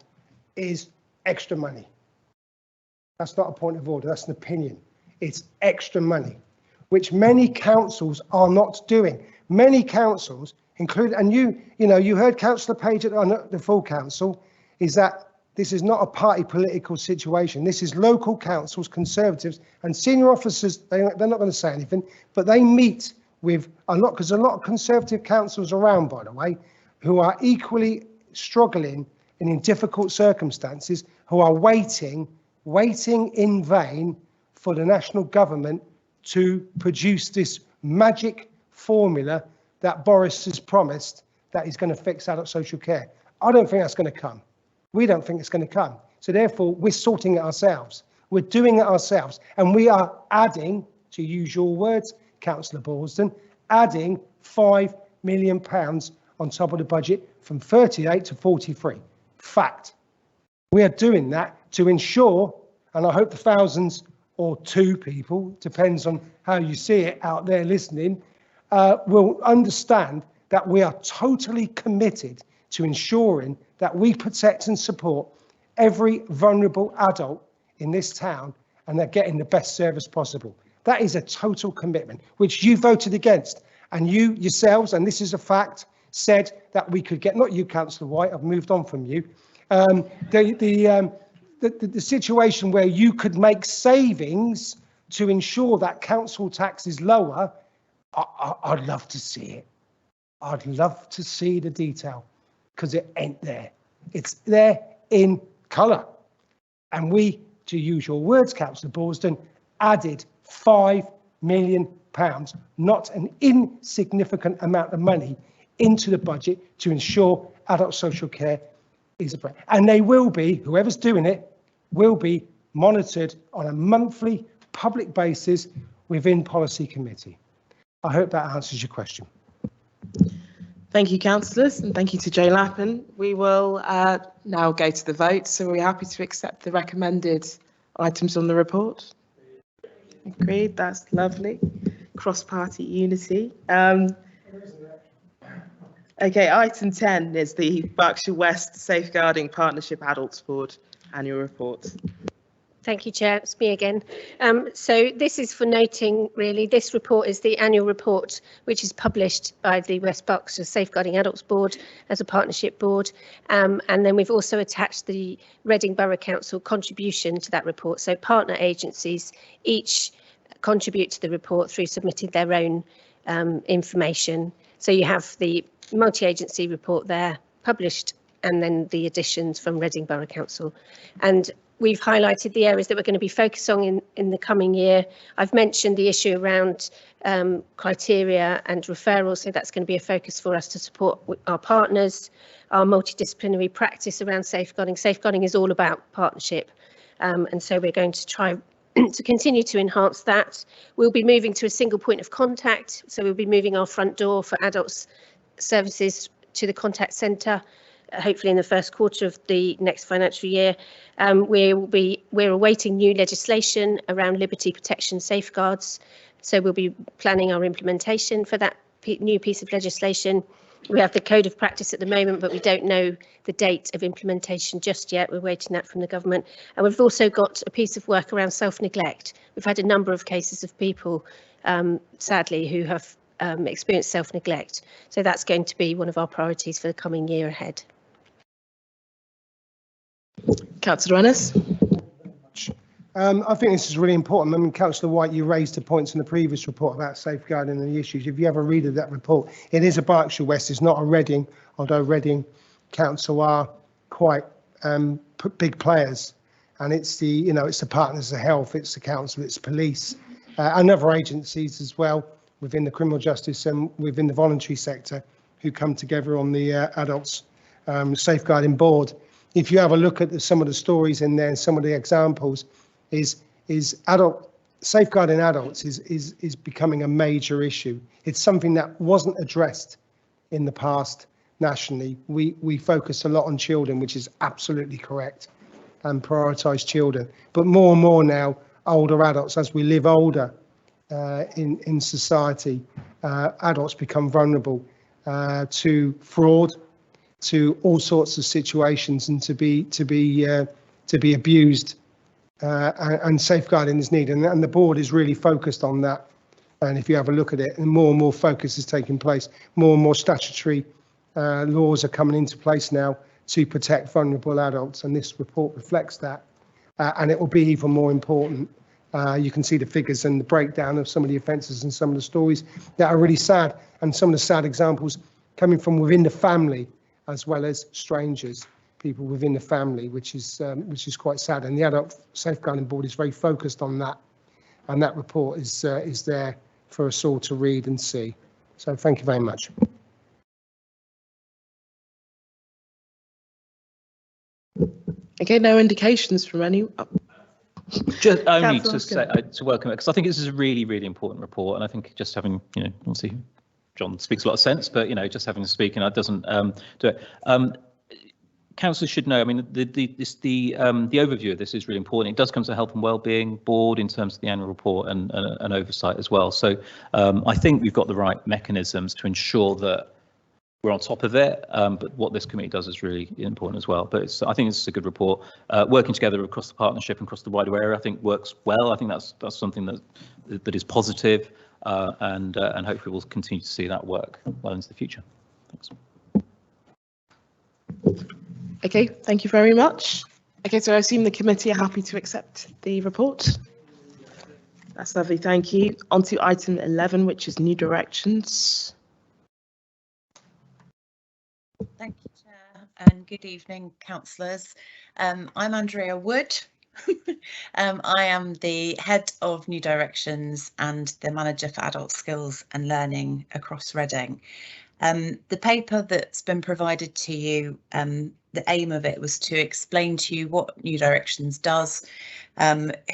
is extra money. That's not a point of order, that's an opinion. It's extra money, which many councils are not doing. Many councils, including, and you heard Councillor Page at the full council, is that this is not a party political situation. This is local councils, Conservatives and senior officers. They're not going to say anything, but they meet with a lot, because a lot of Conservative councils around, by the way, who are equally struggling and in difficult circumstances, who are waiting in vain for the national government to produce this magic formula that Boris has promised that is going to fix adult social care. I don't think that's going to come. We don't think it's going to come. So therefore, we're sorting it ourselves. We're doing it ourselves. And we are adding, to use your words, Councillor Balston, adding £5 million on top of the budget from 38 to 43. Fact. We are doing that to ensure, and I hope the thousands or two people, depends on how you see it out there listening, will understand that we are totally committed to ensuring that we protect and support every vulnerable adult in this town and they're getting the best service possible. That is a total commitment, which you voted against. And you yourselves, and this is a fact, said that we could get, not you, Councillor White, I've moved on from you, the situation where you could make savings to ensure that council tax is lower, I'd love to see it. I'd love to see the detail, because it ain't there. It's there in colour. And we, to use your words, Councillor Balston, added £5 million, not an insignificant amount of money, into the budget to ensure adult social care is a, and they will be, whoever's doing it, will be monitored on a monthly public basis within Policy Committee. I hope that answers your question. Thank you, councillors, and thank you to Joe Lappin. We will now go to the vote. So we're happy to accept the recommended items on the report. Agreed, that's lovely. Cross-party unity. Okay, item 10 is the Berkshire West Safeguarding Partnership Adults Board annual report. Thank you, Chair. It's me again. So this is for noting, really, this report is the annual report which is published by the West Berkshire Safeguarding Adults Board as a partnership board. And then we've also attached the Reading Borough Council contribution to that report. So partner agencies each contribute to the report through submitting their own information. So you have the multi-agency report there published, and then the additions from Reading Borough Council. And we've highlighted the areas that we're going to be focused on in the coming year. I've mentioned the issue around criteria and referrals, so that's going to be a focus for us to support our partners, our multidisciplinary practice around safeguarding. Safeguarding is all about partnership, and so we're going to try to continue to enhance that. We'll be moving to a single point of contact, so we'll be moving our front door for adults services to the contact centre, hopefully in the first quarter of the next financial year. We're awaiting new legislation around liberty protection safeguards, so we'll be planning our implementation for that new piece of legislation. We have the code of practice at the moment, but we don't know the date of implementation just yet. We're waiting that from the government. And we've also got a piece of work around self-neglect. We've had a number of cases of people, sadly, who have experienced self-neglect. So that's going to be one of our priorities for the coming year ahead. Councillor Ennis. I think this is really important. I mean, Councillor White, you raised the points in the previous report about safeguarding and the issues. If you ever read that report, it is a Berkshire West, it's not a Reading, although Reading Council are quite big players. And it's the, it's the Partners of Health, it's the council, it's police, and other agencies as well, within the criminal justice and within the voluntary sector who come together on the adults safeguarding board. If you have a look at some of the stories in there and some of the examples, is adult safeguarding adults is becoming a major issue. It's something that wasn't addressed in the past nationally. We focus a lot on children, which is absolutely correct, and prioritise children. But more and more now, older adults, as we live older in society, adults become vulnerable to fraud, to all sorts of situations, and to be abused. And safeguarding is needed, and the board is really focused on that. And if you have a look at it, and more focus is taking place, more and more statutory laws are coming into place now to protect vulnerable adults, and this report reflects that. And it will be even more important. You can see the figures and the breakdown of some of the offences and some of the stories that are really sad, and some of the sad examples coming from within the family as well as strangers. People within the family, which is quite sad, and the Adult Safeguarding Board is very focused on that, and that report is there for us all to read and see. So thank you very much. Okay, no indications from any. Just only to say to welcome it, because I think this is a really, really important report, and I think just having, obviously John speaks a lot of sense, but just having to speak and that doesn't do it. Councillors should know. I mean, the overview of this is really important. It does come to the Health and Wellbeing Board in terms of the annual report and oversight as well. So I think we've got the right mechanisms to ensure that we're on top of it. But what this committee does is really important as well. But I think it's a good report. Working together across the partnership and across the wider area, I think works well. I think that's something that is positive, and hopefully we'll continue to see that work well into the future. Thanks. Okay, thank you very much. Okay, so I assume the committee are happy to accept the report. That's lovely, thank you. On to item 11, which is new directions. Thank you, Chair, and good evening, councillors. I'm Andrea Wood. I am the head of New Directions and the manager for adult skills and learning across Reading. The paper that's been provided to you, the aim of it was to explain to you what New Directions does,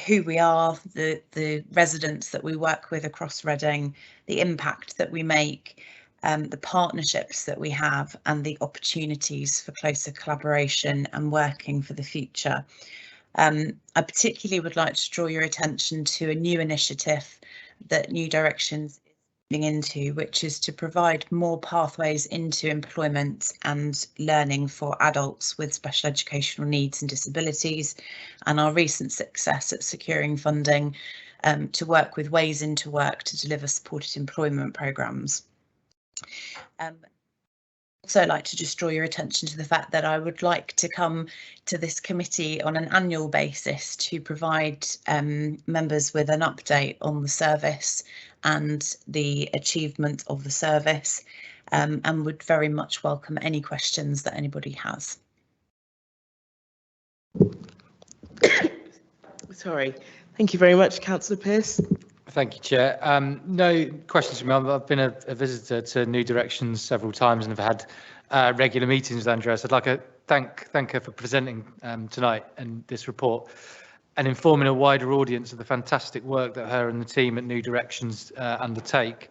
who we are, the residents that we work with across Reading, the impact that we make, the partnerships that we have, and the opportunities for closer collaboration and working for the future. I particularly would like to draw your attention to a new initiative that New Directions into, which is to provide more pathways into employment and learning for adults with special educational needs and disabilities, and our recent success at securing funding to work with Ways Into Work to deliver supported employment programmes. Also like to just draw your attention to the fact that I would like to come to this committee on an annual basis to provide members with an update on the service and the achievement of the service, and would very much welcome any questions that anybody has. Sorry, thank you very much, Councillor Pearce. Thank you, Chair. No questions from me. I've been a visitor to New Directions several times and have had regular meetings with Andrea. So I'd like to thank her for presenting tonight and this report and informing a wider audience of the fantastic work that her and the team at New Directions undertake.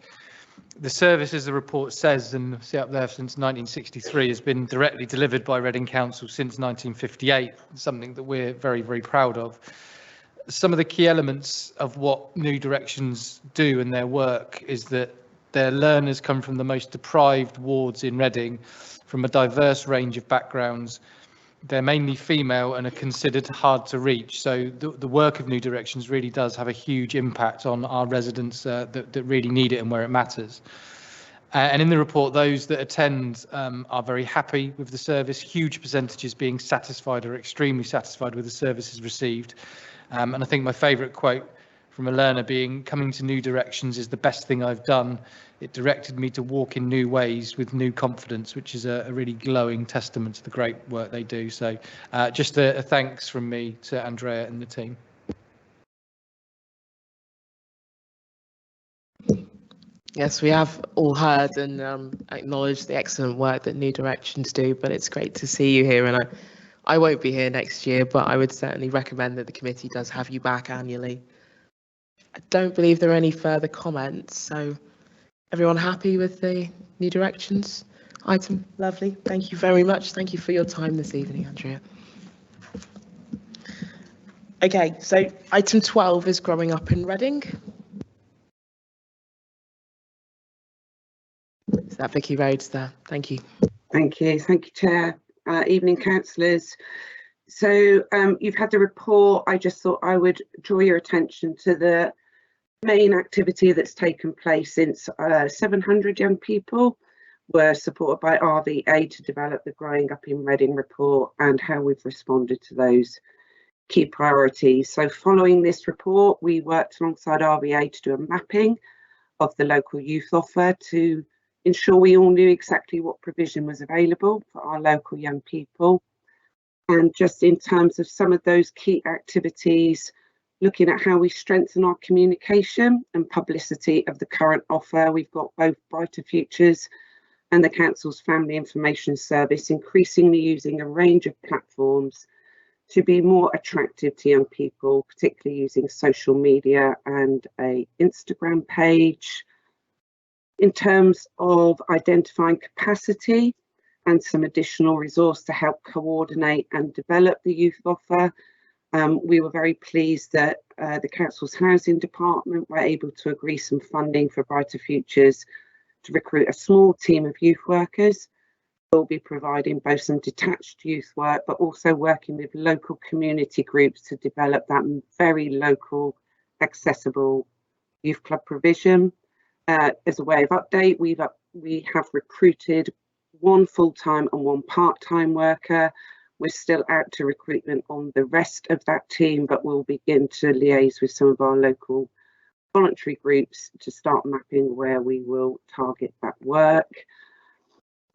The service, as the report says, and see up there since 1963, has been directly delivered by Reading Council since 1958, something that we're very, very proud of. Some of the key elements of what New Directions do in their work is that their learners come from the most deprived wards in Reading, from a diverse range of backgrounds. They're mainly female and are considered hard to reach. So the work of New Directions really does have a huge impact on our residents that really need it and where it matters. And in the report, those that attend are very happy with the service, huge percentages being satisfied or extremely satisfied with the services received. And I think my favourite quote from a learner being, "Coming to New Directions is the best thing I've done. It directed me to walk in new ways with new confidence," which is a really glowing testament to the great work they do. So just a thanks from me to Andrea and the team. Yes, we have all heard and acknowledged the excellent work that New Directions do, but it's great to see you here, and I won't be here next year, but I would certainly recommend that the committee does have you back annually. I don't believe there are any further comments, so everyone happy with the New Directions item? Lovely, thank you very much. Thank you for your time this evening, Andrea. Okay, so item 12 is growing up in Reading. Is that Vicky Rhodes there? Thank you. Thank you, Chair. Evening, councillors. So you've had the report. I just thought I would draw your attention to the main activity that's taken place since 700 young people were supported by RVA to develop the Growing Up in Reading report and how we've responded to those key priorities. So following this report, we worked alongside RVA to do a mapping of the local youth offer to ensure we all knew exactly what provision was available for our local young people. And just in terms of some of those key activities, looking at how we strengthen our communication and publicity of the current offer, we've got both Brighter Futures and the Council's Family Information Service increasingly using a range of platforms to be more attractive to young people, particularly using social media and an Instagram page. In terms of identifying capacity and some additional resource to help coordinate and develop the youth offer, we were very pleased that the Council's Housing Department were able to agree some funding for Brighter Futures to recruit a small team of youth workers. We'll be providing both some detached youth work, but also working with local community groups to develop that very local, accessible youth club provision. As a way of update, we have recruited one full-time and one part-time worker. We're still out to recruitment on the rest of that team, but we'll begin to liaise with some of our local voluntary groups to start mapping where we will target that work.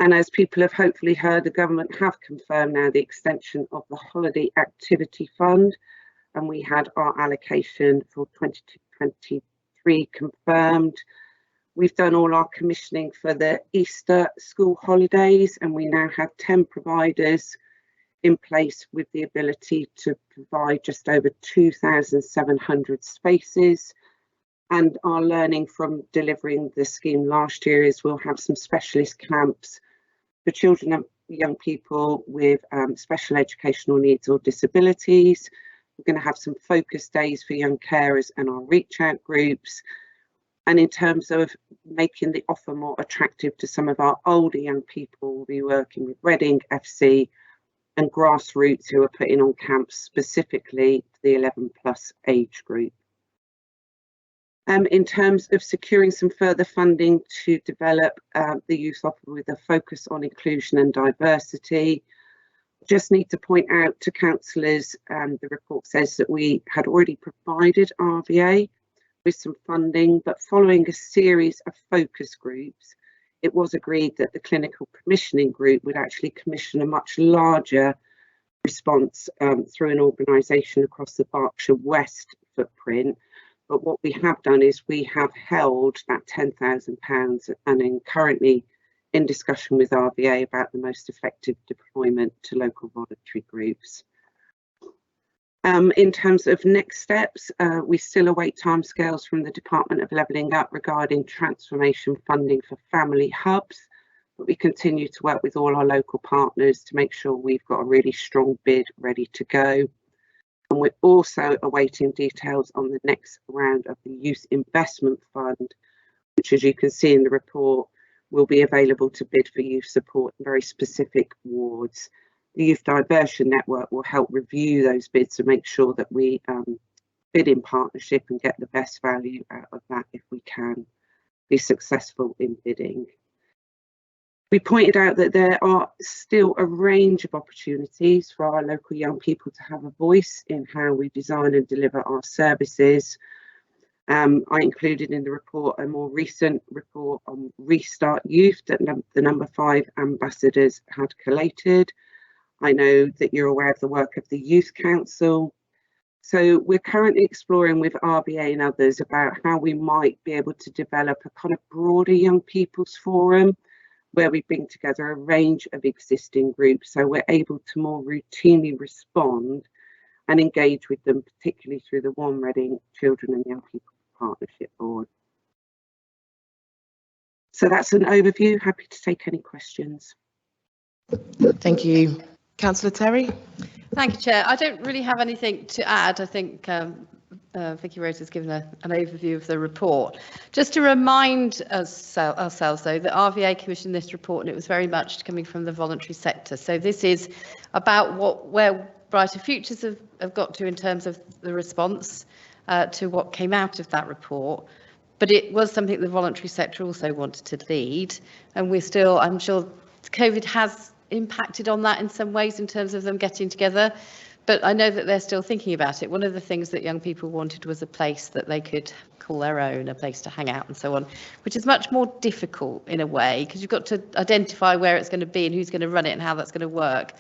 And as people have hopefully heard, the government have confirmed now the extension of the Holiday Activity Fund, and we had our allocation for 2023 confirmed. We've done all our commissioning for the Easter school holidays, and we now have 10 providers in place with the ability to provide just over 2,700 spaces. And our learning from delivering the scheme last year is we'll have some specialist camps for children and young people with special educational needs or disabilities. We're going to have some focus days for young carers and our reach out groups. And in terms of making the offer more attractive to some of our older young people, we'll be working with Reading FC and Grassroots, who are putting on camps specifically to the 11+ age group. In terms of securing some further funding to develop the youth offer with a focus on inclusion and diversity, just need to point out to councillors, the report says that we had already provided RVA with some funding, but following a series of focus groups, it was agreed that the clinical commissioning group would actually commission a much larger response through an organisation across the Berkshire West footprint. But what we have done is we have held that £10,000 and are currently in discussion with RVA about the most effective deployment to local voluntary groups. In terms of next steps, we still await timescales from the Department of Levelling Up regarding transformation funding for family hubs, but we continue to work with all our local partners to make sure we've got a really strong bid ready to go. And we're also awaiting details on the next round of the Youth Investment Fund, which, as you can see in the report, will be available to bid for youth support in very specific wards. The Youth Diversion Network will help review those bids to make sure that we bid in partnership and get the best value out of that if we can be successful in bidding. We pointed out that there are still a range of opportunities for our local young people to have a voice in how we design and deliver our services. I included in the report a more recent report on Restart Youth that the number 5 ambassadors had collated. I know that you're aware of the work of the Youth Council. So we're currently exploring with RBA and others about how we might be able to develop a kind of broader young people's forum where we bring together a range of existing groups so we're able to more routinely respond and engage with them, particularly through the One Reading Children and Young People Partnership Board. So that's an overview. Happy to take any questions. Thank you. Councillor Terry? Thank you, Chair. I don't really have anything to add. I think Vicky Rose has given an overview of the report. Just to remind ourselves, though, that RVA commissioned this report and it was very much coming from the voluntary sector. So this is about where Brighter Futures have got to in terms of the response to what came out of that report. But it was something the voluntary sector also wanted to lead. And we're still, I'm sure COVID has impacted on that in some ways in terms of them getting together. But I know that they're still thinking about it. One of the things that young people wanted was a place that they could call their own, a place to hang out and so on, which is much more difficult in a way because you've got to identify where it's going to be and who's going to run it and how that's going to work.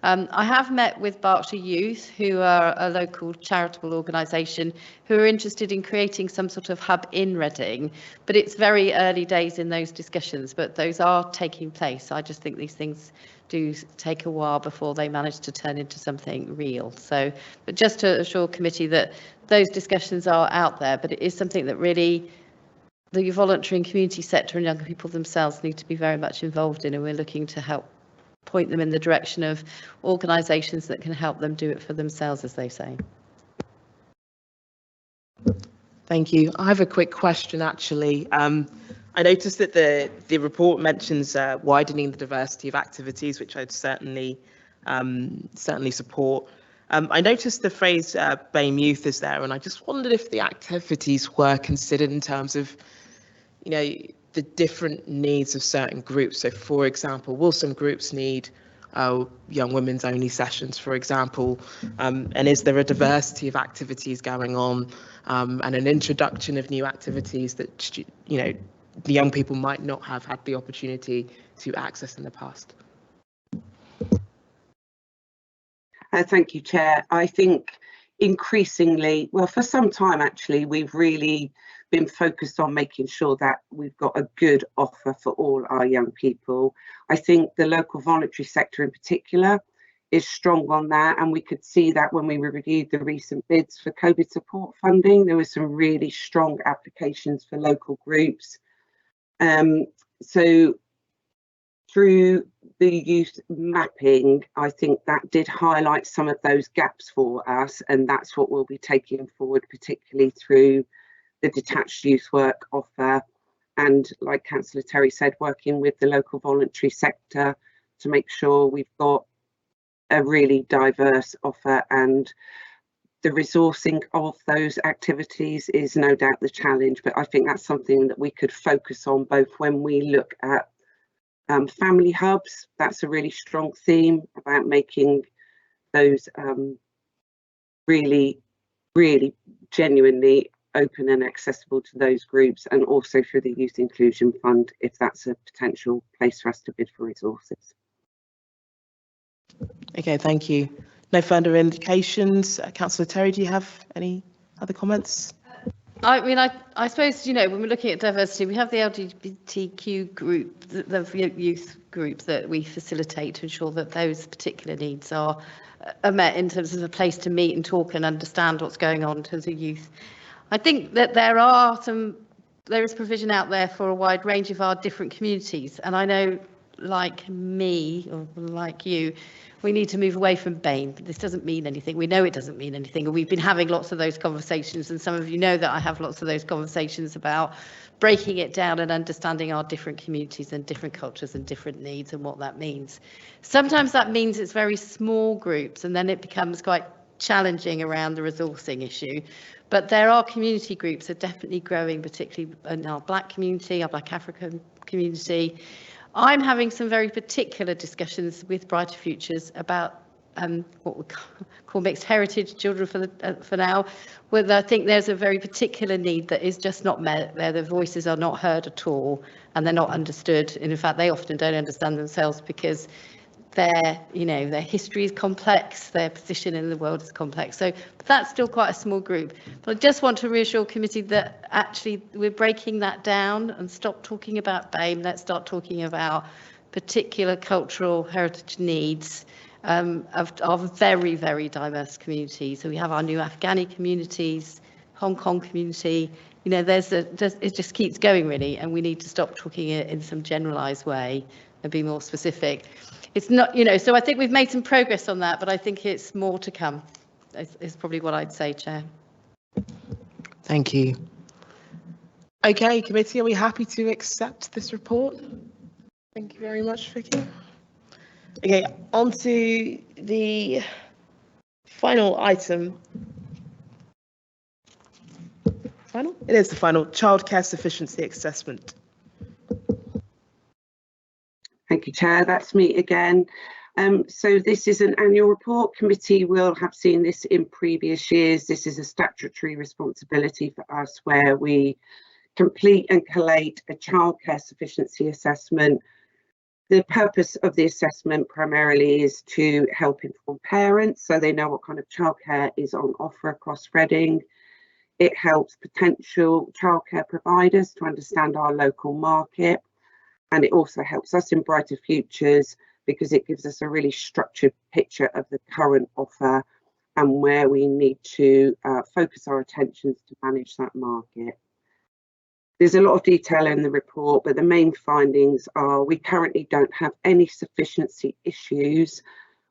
I have met with Berkshire Youth, who are a local charitable organisation, who are interested in creating some sort of hub in Reading, but it's very early days in those discussions, but those are taking place. I just think these things do take a while before they manage to turn into something real. So, but just to assure committee that those discussions are out there, but it is something that really the voluntary and community sector and young people themselves need to be very much involved in, and we're looking to help point them in the direction of organisations that can help them do it for themselves, as they say. Thank you. I have a quick question, actually. I noticed that the report mentions widening the diversity of activities, which I'd certainly support. I noticed the phrase BAME Youth is there, and I just wondered if the activities were considered in terms of, you know, the different needs of certain groups. So, for example, will some groups need young women's only sessions, for example, and is there a diversity of activities going on and an introduction of new activities that, you know, the young people might not have had the opportunity to access in the past? Thank you, Chair. I think increasingly, well, for some time actually, we've really been focused on making sure that we've got a good offer for all our young people. I think the local voluntary sector in particular is strong on that, and we could see that when we reviewed the recent bids for COVID support funding. There were some really strong applications for local groups. So through the youth mapping, I think that did highlight some of those gaps for us, and that's what we'll be taking forward, particularly through the detached youth work offer, and like Councillor Terry said, working with the local voluntary sector to make sure we've got a really diverse offer. And the resourcing of those activities is no doubt the challenge, but I think that's something that we could focus on both when we look at family hubs. That's a really strong theme about making those really genuinely open and accessible to those groups, and also through the Youth Inclusion Fund, if that's a potential place for us to bid for resources. Okay, thank you. No further indications. Councillor Terry, do you have any other comments? I mean, I suppose, you know, when we're looking at diversity, we have the LGBTQ group, the youth group that we facilitate to ensure that those particular needs are met in terms of a place to meet and talk and understand what's going on in terms of youth. I think that there is provision out there for a wide range of our different communities, and I know, like me or like you, we need to move away from BAME. This doesn't mean anything. We know it doesn't mean anything, and we've been having lots of those conversations, and some of you know that I have lots of those conversations about breaking it down and understanding our different communities and different cultures and different needs and what that means. Sometimes that means it's very small groups, and then it becomes quite challenging around the resourcing issue. But there are community groups that are definitely growing, particularly in our Black community, our Black African community. I'm having some very particular discussions with Brighter Futures about what we call mixed heritage children for now, where I think there's a very particular need that is just not met there. Their voices are not heard at all, and they're not understood. And in fact, they often don't understand themselves because their history is complex, their position in the world is complex. So that's still quite a small group. But I just want to reassure committee that actually we're breaking that down and stop talking about BAME. Let's start talking about particular cultural heritage needs of very, very diverse communities. So we have our new Afghani communities, Hong Kong community. It just keeps going really, and we need to stop talking it in some generalised way and be more specific. It's not, so I think we've made some progress on that, but I think it's more to come, is probably what I'd say, Chair. Thank you. Okay, committee, are we happy to accept this report? Thank you very much, Vicky. Okay, on to the final item. Final? It is the final, childcare sufficiency assessment. Thank you, Chair. That's me again. So this is an annual report. Committee will have seen this in previous years. This is a statutory responsibility for us where we complete and collate a childcare sufficiency assessment. The purpose of the assessment primarily is to help inform parents so they know what kind of childcare is on offer across Reading. It helps potential childcare providers to understand our local market. And it also helps us in Brighter Futures because it gives us a really structured picture of the current offer and where we need to focus our attentions to manage that market. There's a lot of detail in the report, but the main findings are we currently don't have any sufficiency issues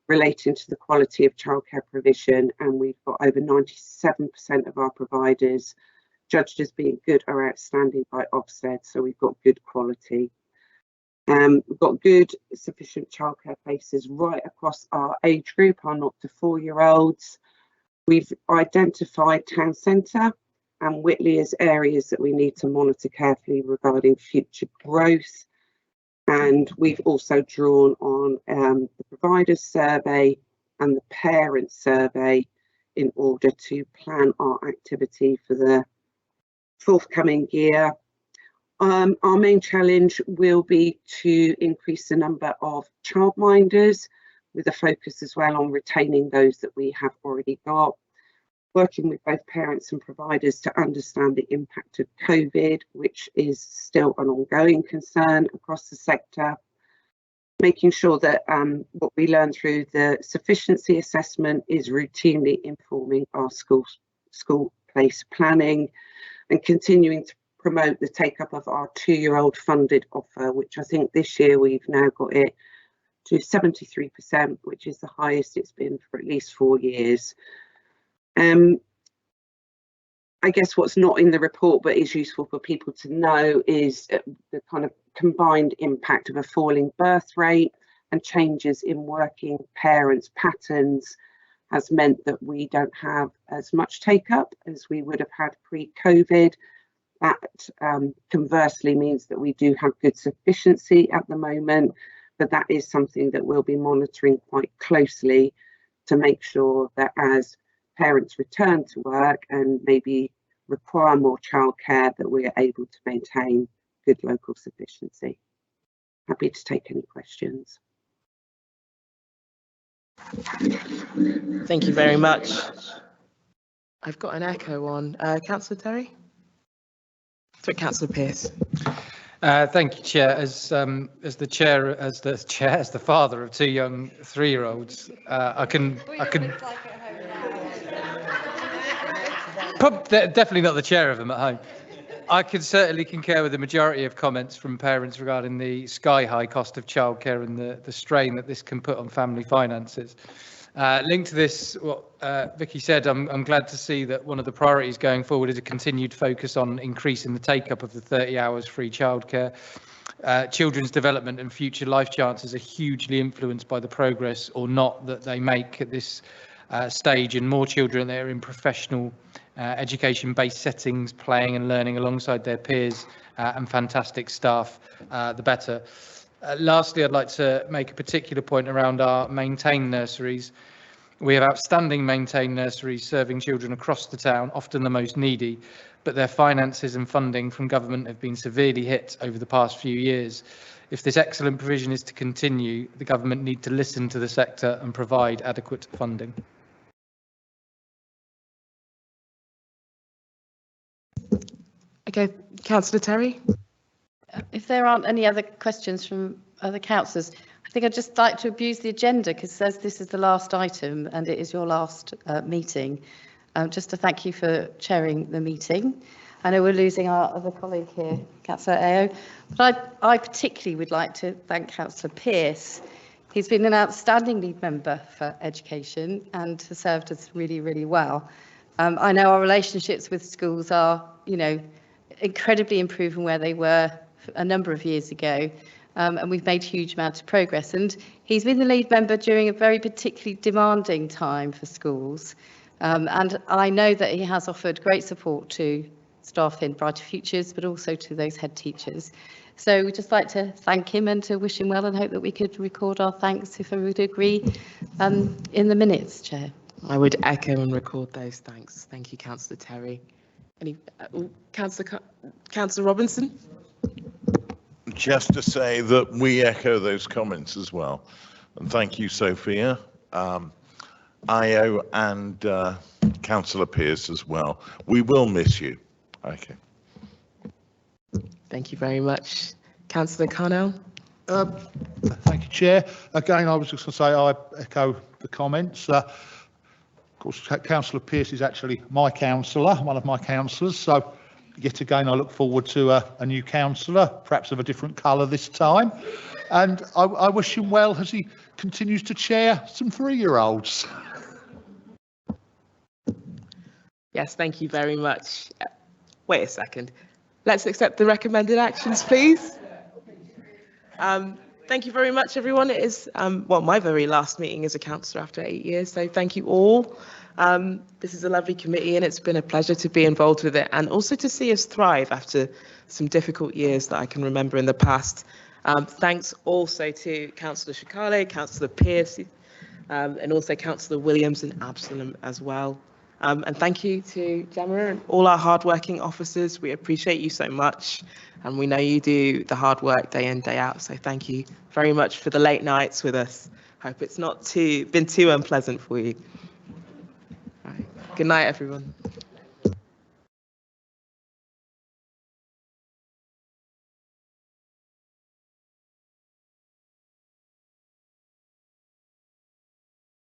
relating to the quality of childcare provision, and we've got over 97% of our providers judged as being good or outstanding by Ofsted, so we've got good quality. We've got good, sufficient childcare places right across our age group, our 0 to 4-year-olds. We've identified town centre and Whitley as areas that we need to monitor carefully regarding future growth. And we've also drawn on the providers survey and the parents survey in order to plan our activity for the forthcoming year. Our main challenge will be to increase the number of childminders with a focus as well on retaining those that we have already got. Working with both parents and providers to understand the impact of COVID, which is still an ongoing concern across the sector. Making sure that what we learn through the sufficiency assessment is routinely informing our school place planning, and continuing to promote the take-up of our 2-year-old funded offer, which I think this year we've now got it to 73%, which is the highest it's been for at least 4 years. I guess what's not in the report but is useful for people to know is the kind of combined impact of a falling birth rate and changes in working parents' patterns has meant that we don't have as much take-up as we would have had pre-COVID. That conversely means that we do have good sufficiency at the moment, but that is something that we'll be monitoring quite closely to make sure that as parents return to work and maybe require more childcare, that we are able to maintain good local sufficiency. Happy to take any questions. Thank you very much. I've got an echo on. Councillor Terry? So Councillor Pearce. Thank you, Chair. As the father of 2 young 3-year-olds, I can. Definitely not the chair of them at home. I could certainly concur with the majority of comments from parents regarding the sky-high cost of childcare and the strain that this can put on family finances. Linked to this, what Vicky said, I'm glad to see that one of the priorities going forward is a continued focus on increasing the take-up of the 30 hours free childcare. Children's development and future life chances are hugely influenced by the progress or not that they make at this stage, and more children that are in professional education-based settings, playing and learning alongside their peers and fantastic staff, the better. Lastly, I'd like to make a particular point around our maintained nurseries. We have outstanding maintained nurseries serving children across the town, often the most needy, but their finances and funding from government have been severely hit over the past few years. If this excellent provision is to continue, the government need to listen to the sector and provide adequate funding. Okay, Councillor Terry. If there aren't any other questions from other councillors, I think I'd just like to abuse the agenda because says this is the last item and it is your last meeting. Just to thank you for chairing the meeting. I know we're losing our other colleague here, Councillor Ao, but I particularly would like to thank Councillor Pearce. He's been an outstanding lead member for education and has served us really, really well. I know our relationships with schools are, incredibly improved from where they were a number of years ago, and we've made huge amounts of progress. And he's been the lead member during a very particularly demanding time for schools, and I know that he has offered great support to staff in Brighter Futures, but also to those head teachers. So we'd just like to thank him and to wish him well, and hope that we could record our thanks, if I would agree, in the minutes, Chair. I would echo and record those thanks. Thank you, Councillor Terry. Any Councillor Robinson? Just to say that we echo those comments as well. And thank you, Sophia, Io and Councillor Pearce as well. We will miss you. Okay. Thank you very much. Councillor Carnell. Thank you, Chair. Again, I was just going to say I echo the comments. Of course, Councillor Pearce is actually my councillor, one of my councillors. So yet again, I look forward to a new councillor, perhaps of a different colour this time. And I wish him well as he continues to chair some 3-year-olds. Yes, thank you very much. Wait a second. Let's accept the recommended actions, please. Thank you very much, everyone. It is, my very last meeting as a councillor after 8 years, so thank you all. This is a lovely committee and it's been a pleasure to be involved with it and also to see us thrive after some difficult years that I can remember in the past. Thanks also to Councillor Shikale, Councillor Pearce, and also Councillor Williams and Absalom as well. And thank you to Gemma and all our hardworking officers. We appreciate you so much, and we know you do the hard work day in, day out. So thank you very much for the late nights with us. Hope it's not been too unpleasant for you. All right. Good night, everyone.